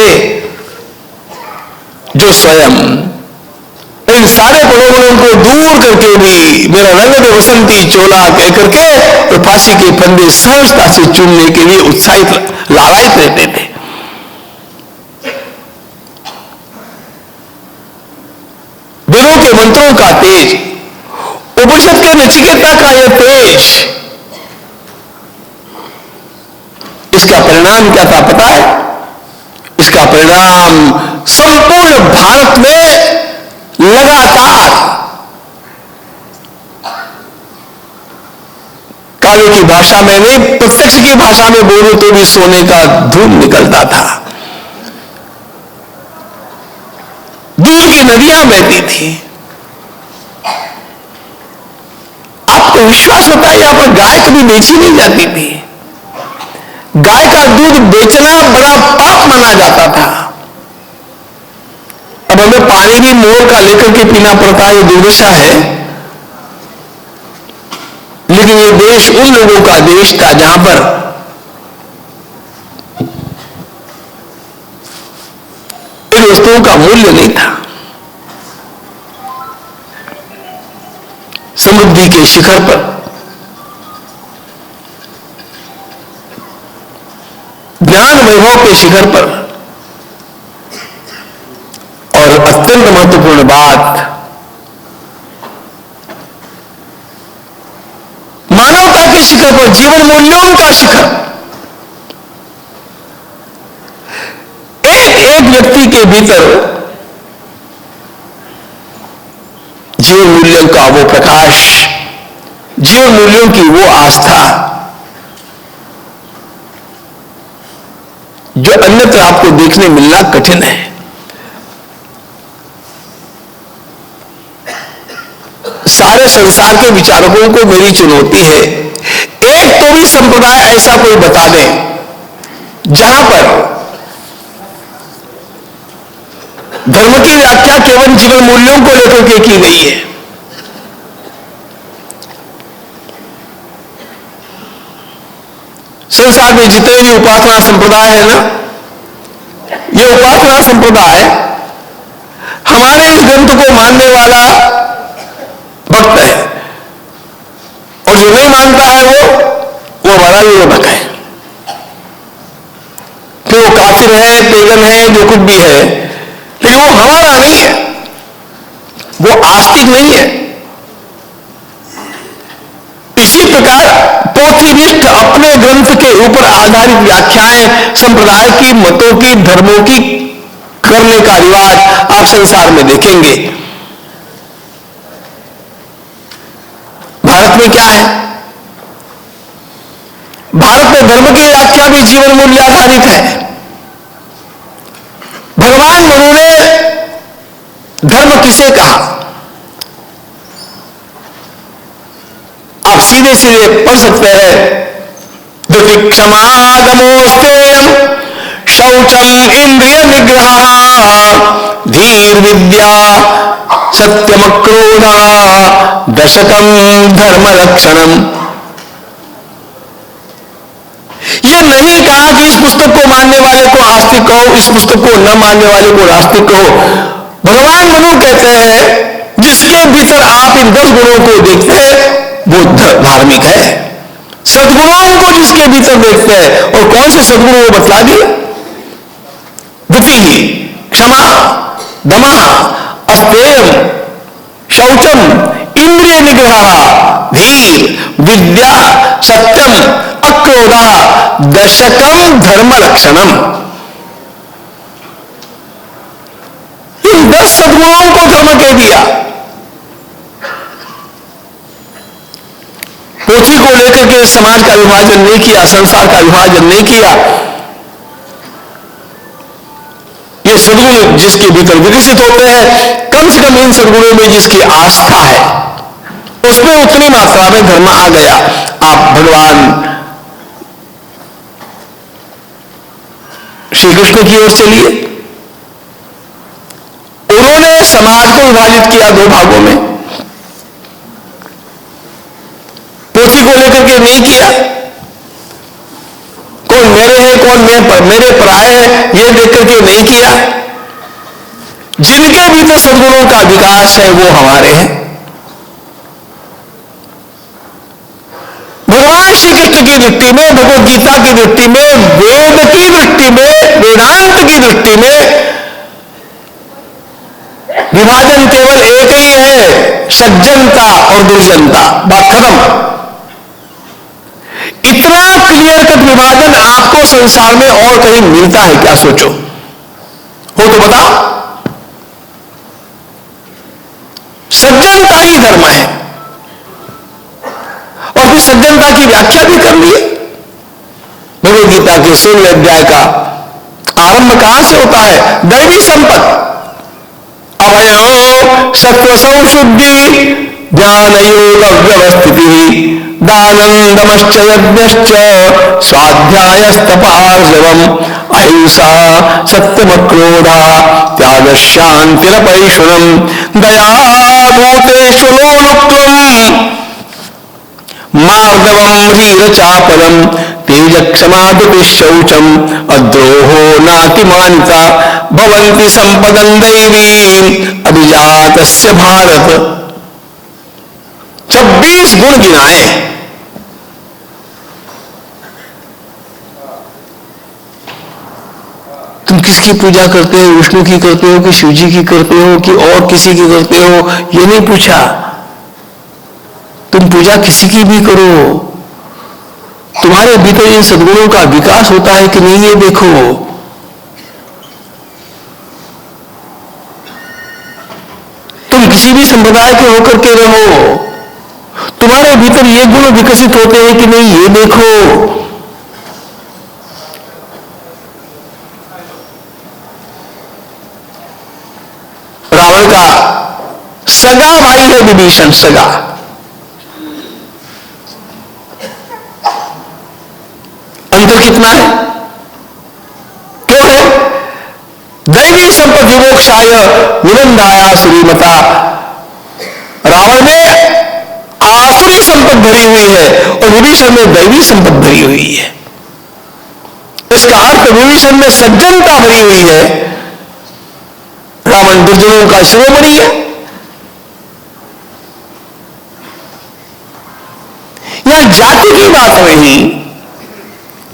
जो स्वयं इन सारे प्रलोभनों को दूर करके भी मेरा रंग दे वसंती चोला कह करके और फांसी के फंदे सहजता से चुनने के लिए उत्साहित लालायित रहते थे। वेदों के मंत्रों का तेज, उपनिषद के नचिकेता का यह तेज, इसका परिणाम क्या था पता है? इसका परिणाम संपूर्ण भारत में लगातार काले की भाषा में नहीं, प्रत्यक्ष की भाषा में बोलूं तो भी सोने का धूम निकलता था। दूध की नदियां बहती थी। आपको विश्वास होता है यहां पर गाय कभी बेची नहीं जाती थी। गाय का दूध बेचना बड़ा पाप माना जाता था। अब हमें पानी भी मोल का लेकर के पीना पड़ता है, ये दुर्दशा है। लेकिन ये देश उन लोगों का देश था जहां पर इन वस्तुओं का मूल्य नहीं था। समृद्धि के शिखर पर ज्ञान वैभव के शिखर पर, और अत्यंत महत्वपूर्ण बात, मानवता के शिखर पर, जीवन मूल्यों का शिखर, एक एक व्यक्ति के भीतर जीवन मूल्यों का वो प्रकाश, जीवन मूल्यों की वो आस्था जो अन्यत्र आपको देखने मिलना कठिन है। सारे संसार के विचारकों को मेरी चुनौती है, एक तो भी संप्रदाय ऐसा कोई बता दें जहां पर धर्म की व्याख्या केवल जीवन मूल्यों को लेकर के की गई है। संसार में जितने भी उपासना संप्रदाय है ना, ये उपासना संप्रदाय हमारे इस ग्रंथ को मानने वाला भक्त है, और जो नहीं मानता है वो हमारा विरोधक है। फिर वो काफिर है, पेगन है, जो कुछ भी है, लेकिन वो हमारा नहीं है, वो आस्तिक नहीं है। इसी प्रकार पोथीनिष्ठ अपने ग्रंथ के ऊपर आधारित व्याख्याएं संप्रदाय की, मतों की, धर्मों की करने का रिवाज आप संसार में देखेंगे। भारत में क्या है? भारत में धर्म की व्याख्या भी जीवन मूल्य आधारित है। भगवान मनु ने धर्म किसे कहा? आप सीधे सीधे पढ़ सकते हैं, क्षमादमोस्तेयम शौचम इंद्रिय निग्रह धीर विद्या सत्यम क्रोधा दशकम धर्म रक्षणम। यह नहीं कहा कि इस पुस्तक को मानने वाले को आस्तिक कहो, इस पुस्तक को न मानने वाले को नास्तिक कहो। भगवान मनु कहते हैं जिसके भीतर आप इन 10 गुणों को देखते हैं वो धार्मिक है। सद्गुणों को जिसके भीतर देखते हैं, और कौन से सद्गुण वो बतला दिए? गति ही, क्षमा, दमा, अस्तेयम, शौचम, इंद्रिय निग्रह, धीर, विद्या, सत्यम, अक्रोधा, दशकम धर्म रक्षणम। इन 10 सद्गुणों को धर्म कह दिया। पोथी को लेकर के समाज का विभाजन नहीं किया, संसार का विभाजन नहीं किया। ये सद्गुण जिसके भीतर विकसित होते हैं, कम से कम इन सद्गुणों में जिसकी आस्था है, उसमें उतनी मात्रा में धर्म आ गया। आप भगवान श्री कृष्ण की ओर चलिए, उन्होंने समाज को विभाजित किया 2 भागों में। पोथी को लेकर के नहीं किया, कौन मेरे है कौन मेरे पराये है ये देख करके नहीं किया। जिनके भीतर सद्गुणों का विकास है वो हमारे हैं। भगवान श्री कृष्ण की दृष्टि में, भगवद गीता की दृष्टि में, वेद की दृष्टि में, वेदांत की दृष्टि में विभाजन केवल एक ही है, सज्जनता और दुर्जनता। बात खत्म। इतना क्लियर कट विभाजन आपको संसार में और कहीं मिलता है क्या? सोचो, हो तो बताओ। सज्जनता ही धर्म है, और फिर सज्जनता की व्याख्या भी कर ली। भगवद गीता के 16वें अध्याय का आरंभ कहां से होता है? दैवी संपत्ति, अभयो सत्व संशुद्धि ज्ञान योग व्यवस्थिति दानंदमश्च यज्ञश्च स्वाध्यायस्तपार्जवम् अहिंसा सत्यमक्रोधा त्याग शांतिरपैशुनम् दया भूतेषु लोलुप्त्वम् मार्दवम् ह्रीरचापलम् तेज क्षमा शौचम् अद्रोहो नातिमानिता भवन्ति संपदं दैवीम् अभिजातस्य भारत। 26 गुण गिनाए। तुम किसकी पूजा करते हो? विष्णु की करते हो कि शिव जी की करते हो कि और किसी की करते हो? ये नहीं पूछा। तुम पूजा किसी की भी करो, तुम्हारे भीतर इन सद्गुणों का विकास होता है कि नहीं, ये देखो। तुम किसी भी संप्रदाय के होकर के रहो, तुम्हारे भीतर ये गुण विकसित होते हैं कि नहीं, ये देखो। रावण का सगा भाई है विभीषण, सगा। अंतर कितना है, क्यों है? दैवी संपद विमोक्षाय विनंदाया श्रीमता। रावण में आसुरी संपद भरी हुई है और विभीषण में दैवी संपद भरी हुई है। इसका अर्थ विभीषण में सज्जनता भरी हुई है, रावण दुर्जनों का शिरोमणि है। यहां जाति की बात नहीं,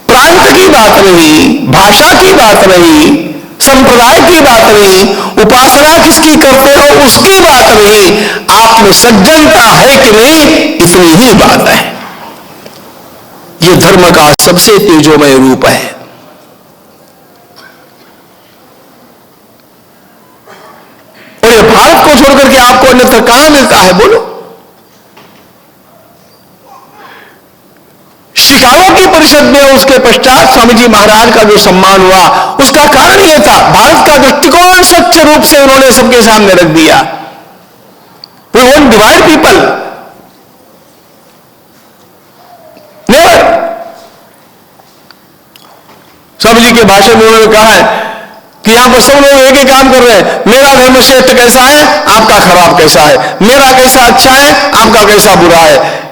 प्रांत की बात नहीं, भाषा की बात नहीं, संप्रदाय की बात नहीं, उपासना किसकी करते हो उसकी बात नहीं, आप में सज्जनता है कि नहीं, इतनी ही बात है। यह धर्म का सबसे तेजोमय रूप है। और यह भारत को छोड़कर के आपको अन्यत्र कहां मिलता है, बोलो? शिकागो की परिषद में उसके पश्चात स्वामी जी महाराज का जो सम्मान हुआ, उसका कारण यह था, भारत का दृष्टिकोण स्वच्छ रूप से उन्होंने सबके सामने रख दिया। We won't divide people, never. Swami ji के भाषण में उन्होंने कहा है कि यहां पर सब लोग एक ही काम कर रहे हैं, मेरा धर्म श्रेष्ठ कैसा है, आपका खराब कैसा है, मेरा कैसा अच्छा है, आपका कैसा बुरा है।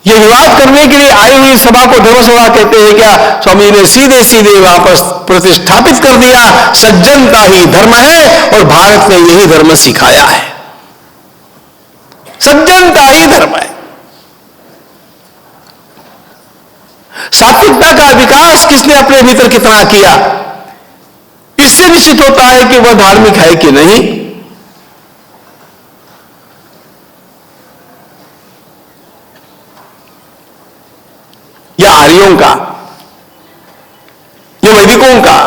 ये विवाद करने के लिए आई हुई सभा को धर्म सभा कहते हैं क्या? स्वामी ने सीधे सीधे वापस प्रतिष्ठापित कर दिया, सज्जनता ही धर्म है और भारत ने यही धर्म सिखाया है। सज्जनता ही धर्म है। सात्विकता का विकास किसने अपने भीतर कितना किया, इससे निश्चित होता है कि वह धार्मिक है कि नहीं। या आर्यों का, या वैदिकों का,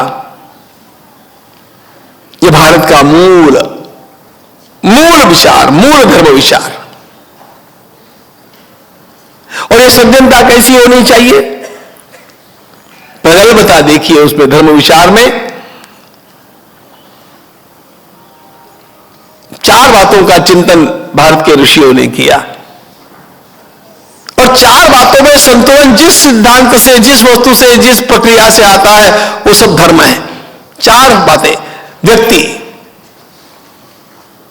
यह भारत का मूल विचार, मूल धर्म विचार। और यह सज्जनता कैसी होनी चाहिए, प्रगल्भता देखिए उसमें, धर्म विचार में 4 बातों का चिंतन भारत के ऋषियों ने किया। और 4 बातों में संतुलन जिस सिद्धांत से, जिस वस्तु से, जिस प्रक्रिया से आता है, वो सब धर्म है। 4 बातें, व्यक्ति,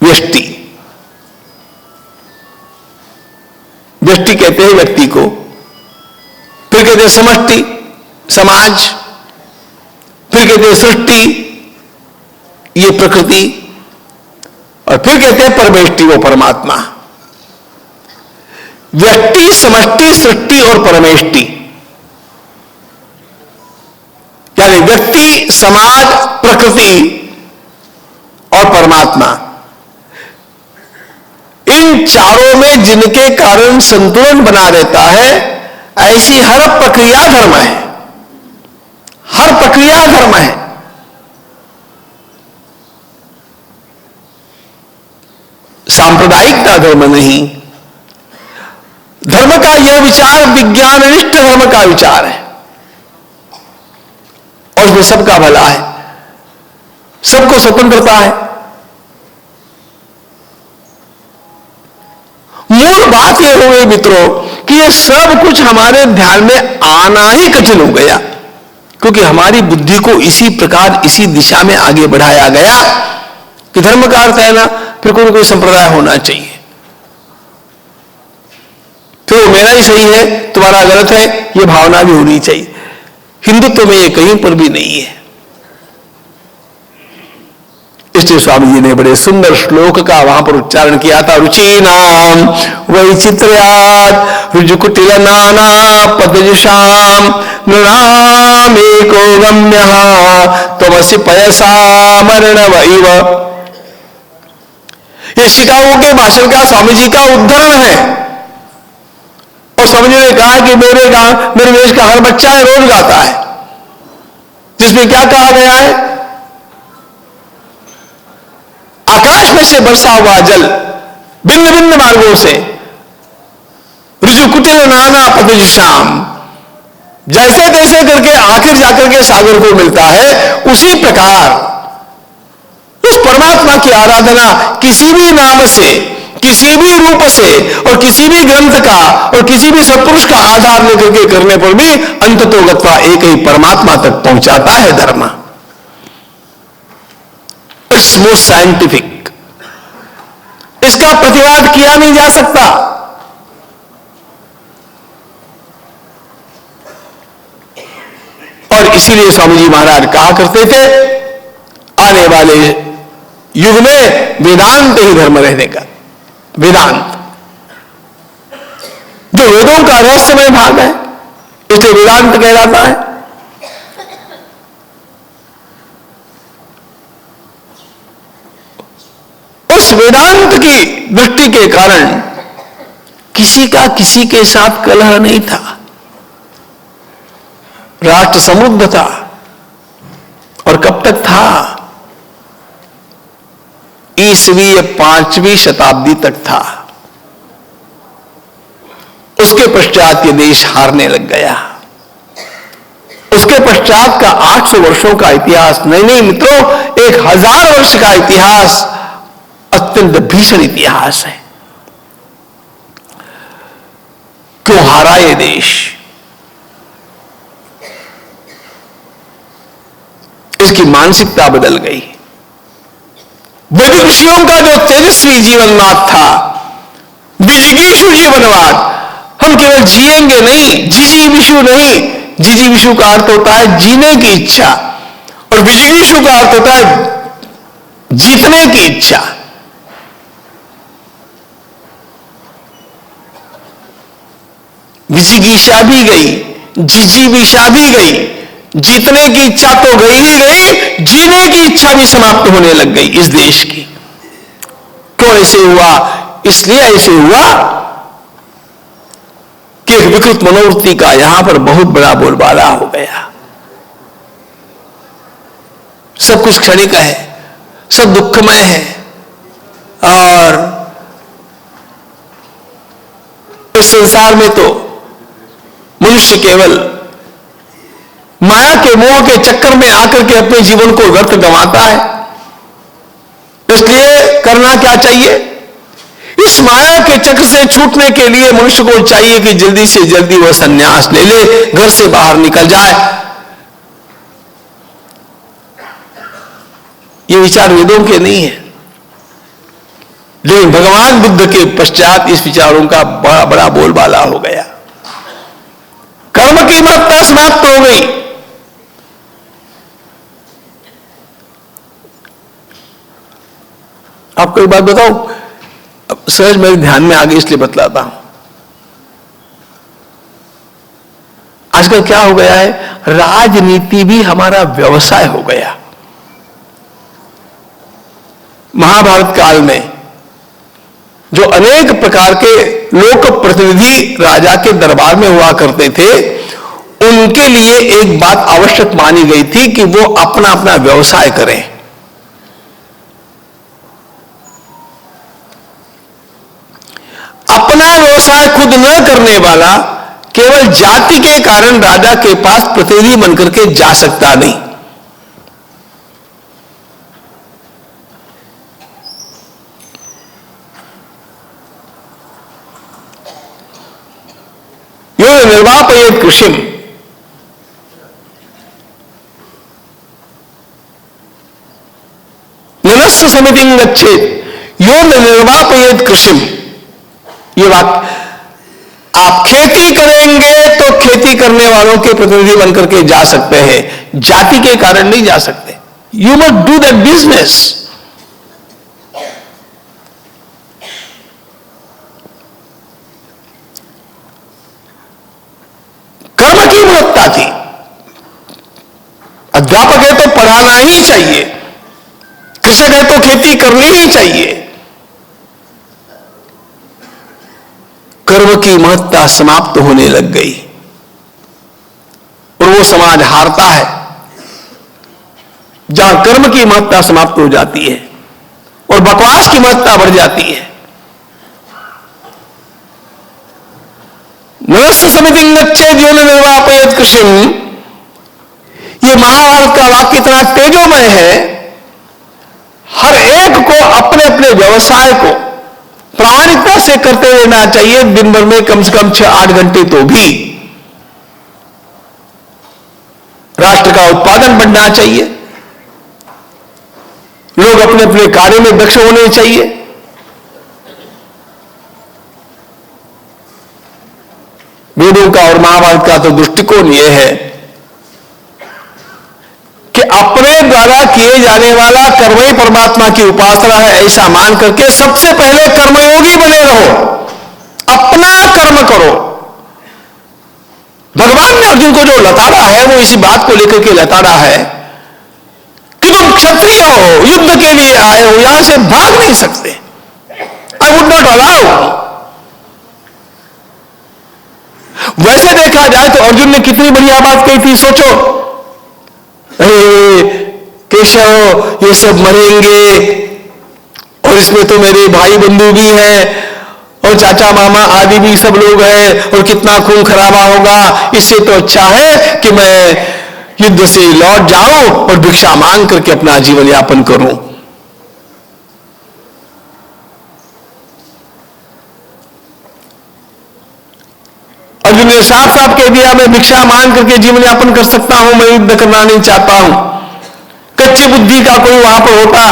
व्यष्टि, व्यष्टि कहते हैं व्यक्ति को, फिर कहते हैं समष्टि, समाज, फिर कहते हैं सृष्टि, ये प्रकृति, और फिर कहते हैं परमेष्टि, वो परमात्मा। व्यक्ति, समष्टि, सृष्टि और परमेष्टि, यानी व्यक्ति, समाज, प्रकृति और परमात्मा, इन चारों में जिनके कारण संतुलन बना रहता है, ऐसी हर प्रक्रिया धर्म है। हर प्रक्रिया धर्म है। सांप्रदायिकता धर्म नहीं। धर्म का यह विचार विज्ञाननिष्ठ धर्म का विचार है और उसमें सबका भला है, सबको स्वतंत्रता है। मूल बात यह हो गई मित्रों कि यह सब कुछ हमारे ध्यान में आना ही कठिन हो गया, क्योंकि हमारी बुद्धि को इसी प्रकार, इसी दिशा में आगे बढ़ाया गया कि धर्म का अर्थ है ना, फिर कोई संप्रदाय होना चाहिए, फिर वो मेरा ही सही है, तुम्हारा गलत है, ये भावना भी होनी चाहिए। हिंदुत्व में ये कहीं पर भी नहीं है। इसलिए स्वामी जी ने बड़े सुंदर श्लोक का वहां पर उच्चारण किया था, रुचीनाम वैचित्र्यात् रुजुकुटिल नाना पदजुषाम नृणाम एको गम्यः त्वमसि पयसा मरणवैव। ये शिकागो के भाषण का स्वामी जी का उद्धरण है। और स्वामी जी ने कहा कि मेरे देश का हर बच्चा है, रोज गाता है, जिसमें क्या कहा गया है आकाश में से बरसा हुआ जल भिन्न भिन्न मार्गों से ऋजु कुटिल नाना पतिशाम, जैसे तैसे करके आखिर जाकर के सागर को मिलता है, उसी प्रकार उस परमात्मा की आराधना किसी भी नाम से, किसी भी रूप से और किसी भी ग्रंथ का और किसी भी सत्पुरुष का आधार लेकर के करने पर भी अंततोगत्वा एक ही परमात्मा तक पहुंचाता है धर्म। इट्स मोस्ट साइंटिफिक, इसका प्रतिवाद किया नहीं जा सकता। और इसीलिए स्वामी जी महाराज कहा करते थे, आने वाले युग में वेदांत ही धर्म रहने का। वेदांत जो वेदों का रहस्यमय भाग है, इसलिए वेदांत कहलाता है। उस वेदांत की दृष्टि के कारण किसी का किसी के साथ कलह नहीं था, राष्ट्र समृद्ध था। और कब तक था? ईसवी 5वीं शताब्दी तक था। उसके पश्चात ये देश हारने लग गया। उसके पश्चात का 800 वर्षों का इतिहास, नहीं मित्रों, 1000 वर्ष का इतिहास अत्यंत भीषण इतिहास है। क्यों हारा ये देश? इसकी मानसिकता बदल गई। वैदिक ऋषियों का जो तेजस्वी जीवनवाद था, विजिगीषु जीवनवाद, हम केवल जिएंगे नहीं, जिजीविषु नहीं। जिजीविषु का अर्थ होता है जीने की इच्छा, और विजिगीषु का अर्थ होता है जीतने की इच्छा। विजिगीषा भी गई, जिजीविषा भी गई, जीतने की इच्छा तो गई ही गई, जीने की इच्छा भी समाप्त होने लग गई इस देश की। क्यों ऐसे हुआ? इसलिए ऐसे हुआ कि एक विकृत मनोवृत्ति का यहां पर बहुत बड़ा बोलबाला हो गया। सब कुछ क्षणिक है, सब दुखमय है, और इस संसार में तो मनुष्य केवल माया के मोह के चक्कर में आकर के अपने जीवन को व्यर्थ गंवाता है। इसलिए करना क्या चाहिए? इस माया के चक्र से छूटने के लिए मनुष्य को चाहिए कि जल्दी से जल्दी वह संन्यास ले ले, घर से बाहर निकल जाए। ये विचार वेदों के नहीं है, लेकिन भगवान बुद्ध के पश्चात इस विचारों का बड़ा बड़ा बोलबाला हो गया। कर्म की महत्ता समाप्त हो गई। आपको एक बात बताऊं, सहज मेरे ध्यान में आ गई इसलिए बतलाता हूं। आजकल क्या हो गया है, राजनीति भी हमारा व्यवसाय हो गया। महाभारत काल में जो अनेक प्रकार के लोक प्रतिनिधि राजा के दरबार में हुआ करते थे, उनके लिए एक बात आवश्यक मानी गई थी कि वो अपना अपना व्यवसाय करें। अपना व्यवसाय खुद न करने वाला केवल जाति के कारण राजा के पास प्रतिनिधि बनकर के जा सकता नहीं। यो निर्वापयेत कृषिम, ननस्य समितिं गच्छेत, यो निर्वापयेत कृषिम। ये वाक्य, आप खेती करेंगे तो खेती करने वालों के प्रतिनिधि बनकर के जा सकते हैं, जाति के कारण नहीं जा सकते। You must do that business. कर्म की महत्ता थी। अध्यापक है तो पढ़ाना ही चाहिए, कृषक है तो खेती करनी ही चाहिए। कर्म की महत्ता समाप्त होने लग गई और वो समाज हारता है जहां कर्म की महत्ता समाप्त हो जाती है। और बकवास की महत्ता बढ़ जाती है। नरस्य समितिं गच्छेत् यो न निर्वापयेत् कृषिं, ये महाभारत का वाक्य इतना तेजोमय है। हर एक को अपने अपने व्यवसाय को प्रामाणिकता से करते रहना चाहिए, दिन भर में कम से कम 6-8 घंटे तो भी। राष्ट्र का उत्पादन बढ़ना चाहिए, लोग अपने अपने कार्य में दक्ष होने चाहिए। वेदों का और महाभारत का तो दृष्टिकोण यह है कि अपने द्वारा किए जाने वाला कर्म ही परमात्मा की उपासना है, ऐसा मान करके सबसे पहले कर्मयोगी बने रहो, अपना कर्म करो। भगवान ने अर्जुन को जो लताड़ा है वो इसी बात को लेकर के लताड़ा है कि तुम क्षत्रिय हो, युद्ध के लिए आए हो, यहां से भाग नहीं सकते। I would not allow. वैसे देखा जाए तो अर्जुन ने कितनी बढ़िया बात कही थी, सोचो। अरे केशव, ये सब मरेंगे और इसमें तो मेरे भाई बंधु भी हैं और चाचा मामा आदि भी सब लोग हैं और कितना खून खराबा होगा। इससे तो अच्छा है कि मैं युद्ध से लौट जाऊं और भिक्षा मांग करके अपना जीवन यापन करूं। अर्जुन ने साफ साफ कह दिया, मैं भिक्षा मांग करके जीवन यापन कर सकता हूं, मैं युद्ध करना नहीं चाहता हूं। कच्ची बुद्धि का कोई वहां पर होता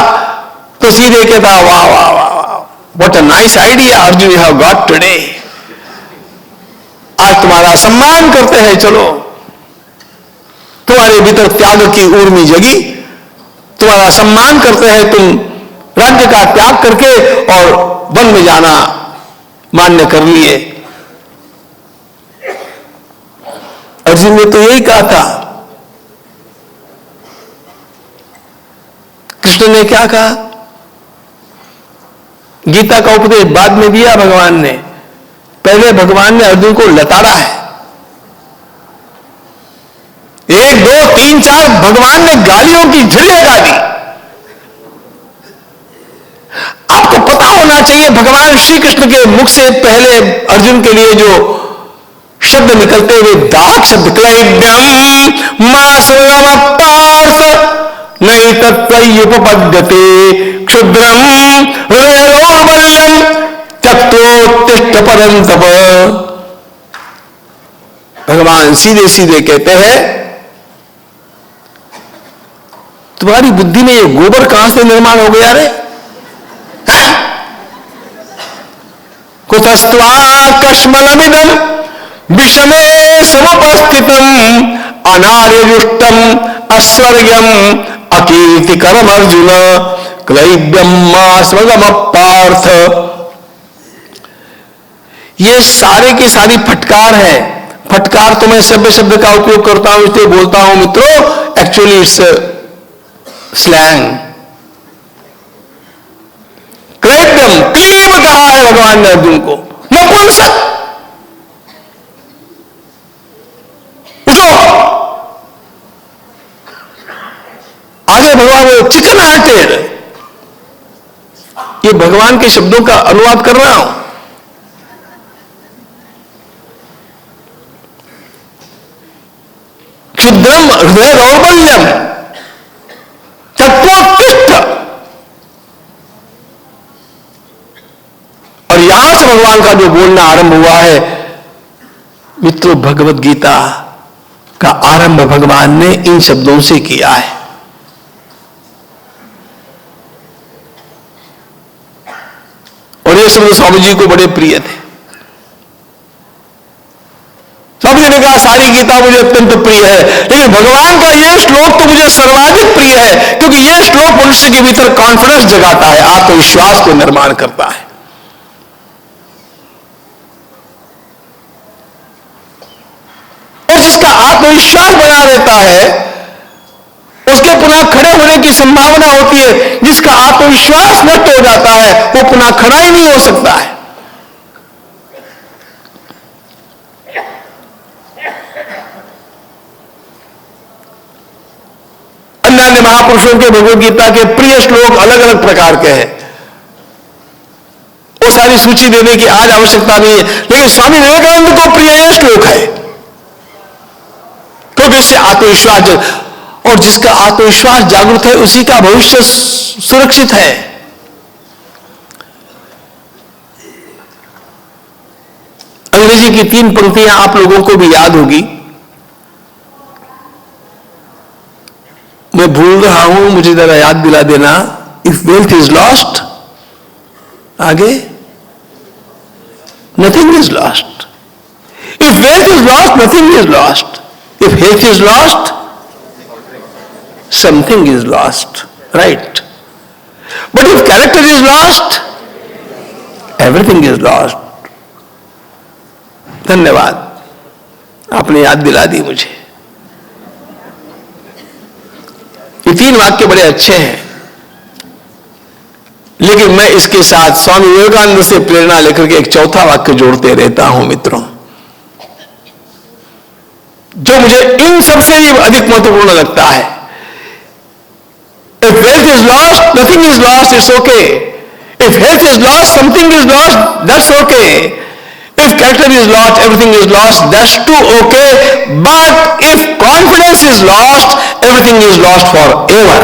तो सीधे कहता, वाह वाह वाह, what a nice idea Arjun you have got today. आज तुम्हारा सम्मान करते हैं, चलो तुम्हारे भीतर त्याग की ऊर्मी जगी, तुम्हारा सम्मान करते हैं, तुम राज्य का त्याग करके और वन में जाना मान्य कर लिए। अर्जुन ने तो यही कहा था। कृष्ण ने क्या कहा? गीता का उपदेश बाद में दिया भगवान ने, पहले भगवान ने अर्जुन को लताड़ा है। 1 2 3 4 भगवान ने गालियों की झड़ी लगा दी। आपको पता होना चाहिए भगवान श्री कृष्ण के मुख से पहले अर्जुन के लिए जो शब्द निकलते हुए दाग शब्द, क्लैब्यम मासुरम पार्थ नहीं तत्त्वयुपपद्यते क्षुद्रम हृदयोर्बल्यम त्यक्तोत्तिष्ठ परंतप। भगवान सीधे सीधे कहते हैं, तुम्हारी बुद्धि में ये गोबर कहां से निर्माण हो गया रे? कुतस्त्वा कश्मलमिदम विषमे समुपस्थितम अनार्यजुष्टम अस्वर्गम अकीर्तिकरम अर्जुन क्लैब्यम मास्वगम पार्थ। ये सारे की सारी फटकार है। फटकार तो मैं सभ्य शब्द का उपयोग करता हूं इसलिए बोलता हूं मित्रों, एक्चुअली इट्स स्लैंग। क्लैब्यम, क्लीब कहा है भगवान ने अर्जुन को, नपुंसक। आगे भगवान वो चिकन हार्टेड, ये भगवान के शब्दों का अनुवाद कर रहा हूं। क्षुद्रम हृदय दौर्बल्यम तत्वोत्तिष्ठ। और यहां से भगवान का जो बोलना आरंभ हुआ है मित्रों, भगवत गीता का आरंभ भगवान ने इन शब्दों से किया है। और ये शब्द स्वामी जी को बड़े प्रिय थे। स्वामी जी ने कहा सारी गीता मुझे अत्यंत प्रिय है, लेकिन भगवान का यह श्लोक तो मुझे सर्वाधिक प्रिय है, क्योंकि यह श्लोक मनुष्य के भीतर कॉन्फिडेंस जगाता है, आत्मविश्वास को निर्माण करता है। और जिसका आत्मविश्वास बना रहता है उसके पुनः खड़े होने की संभावना होती है। जिसका आत्मविश्वास नष्ट हो जाता है वो पुनः खड़ा ही नहीं हो सकता है। अन्य महापुरुषों के भगवद गीता के प्रिय श्लोक अलग अलग प्रकार के हैं। सारी सूची देने की आज आवश्यकता नहीं है, लेकिन स्वामी विवेकानंद को प्रिय यह श्लोक है, क्योंकि इससे आत्मविश्वास, और जिसका आत्मविश्वास जागृत है उसी का भविष्य सुरक्षित है। अंग्रेजी की 3 पंक्तियां आप लोगों को भी याद होगी, मैं भूल रहा हूं, मुझे जरा याद दिला देना। इफ वेल्थ इज लॉस्ट, आगे nothing is lost. If wealth is lost, nothing is lost. If health is lost, something is lost, right? But if character is lost, everything is lost. धन्यवाद, आपने याद दिला दी मुझे। ये 3 वाक्य बड़े अच्छे हैं, लेकिन मैं इसके साथ स्वामी विवेकानंद से प्रेरणा लेकर के एक चौथा वाक्य जोड़ते रहता हूं मित्रों, जो मुझे इन सबसे भी अधिक महत्वपूर्ण लगता है। If wealth is lost, nothing is lost, it's okay. If health is lost, something is lost, that's okay. If character is lost, everything is lost, that's too okay. But if confidence is lost, everything is lost forever.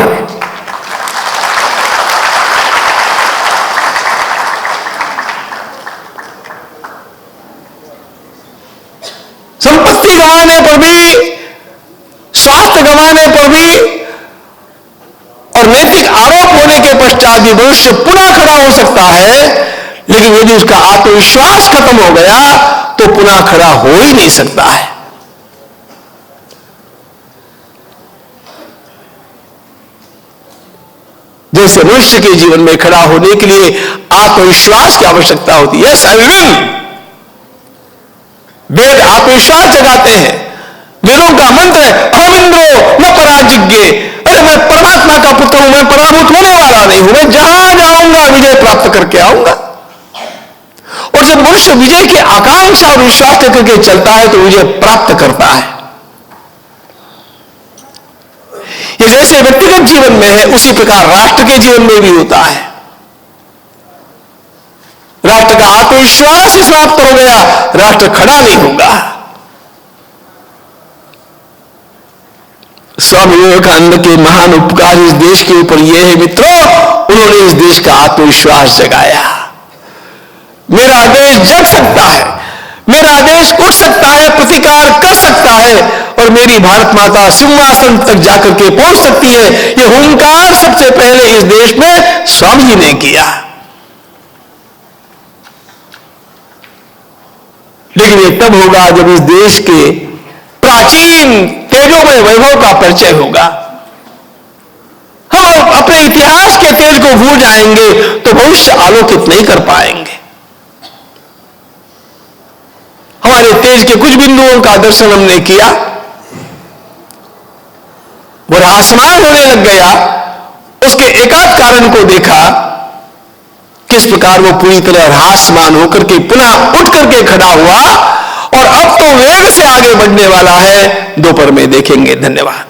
संपत्ति गंवाने पर भी, स्वास्थ्य गंवाने पर भी और नैतिक आरोप होने के पश्चात भी मनुष्य पुनः खड़ा हो सकता है, लेकिन यदि उसका आत्मविश्वास खत्म हो गया तो पुनः खड़ा हो ही नहीं सकता है। जैसे मनुष्य के जीवन में खड़ा होने के लिए आत्मविश्वास की आवश्यकता होती है। Yes I will. वेद आत्मविश्वास जगाते हैं। वेदों का मंत्र है अहमिंद्रो न पराजिज्ञे। अरे मैं परमात्मा का पुत्र हूं, मैं पराभूत होने वाला नहीं हूं, मैं जहां जाऊंगा विजय प्राप्त करके आऊंगा। और जब मनुष्य विजय की आकांक्षा और विश्वास करके चलता है तो विजय प्राप्त करता है। ये जैसे व्यक्तिगत जीवन में है, उसी प्रकार राष्ट्र के जीवन में भी होता है। राष्ट्र का आत्मविश्वास ही समाप्त हो गया, राष्ट्र खड़ा नहीं होगा। स्वामी विवेकानंद के महान उपकार इस देश के ऊपर यह है मित्रों, उन्होंने इस देश का आत्मविश्वास जगाया। मेरा देश जग सकता है, मेरा देश उठ सकता है, प्रतिकार कर सकता है, और मेरी भारत माता सिंहासन तक जाकर के पहुंच सकती है। यह हुंकार सबसे पहले इस देश में स्वामी जी ने किया। लेकिन यह तब होगा जब इस देश के प्राचीन तेजोमय वैभव का परिचय होगा। हम अपने इतिहास के तेज को भूल जाएंगे तो भविष्य आलोकित नहीं कर पाएंगे। हमारे तेज के कुछ बिंदुओं का दर्शन हमने किया, वो रहस्यमय होने लग गया। उसके एकाध कारण को देखा, किस प्रकार वो पूरी तरह रहस्यमान होकर के पुनः उठ करके खड़ा हुआ, और अब तो वेग से आगे बढ़ने वाला है। दोपहर में देखेंगे। धन्यवाद।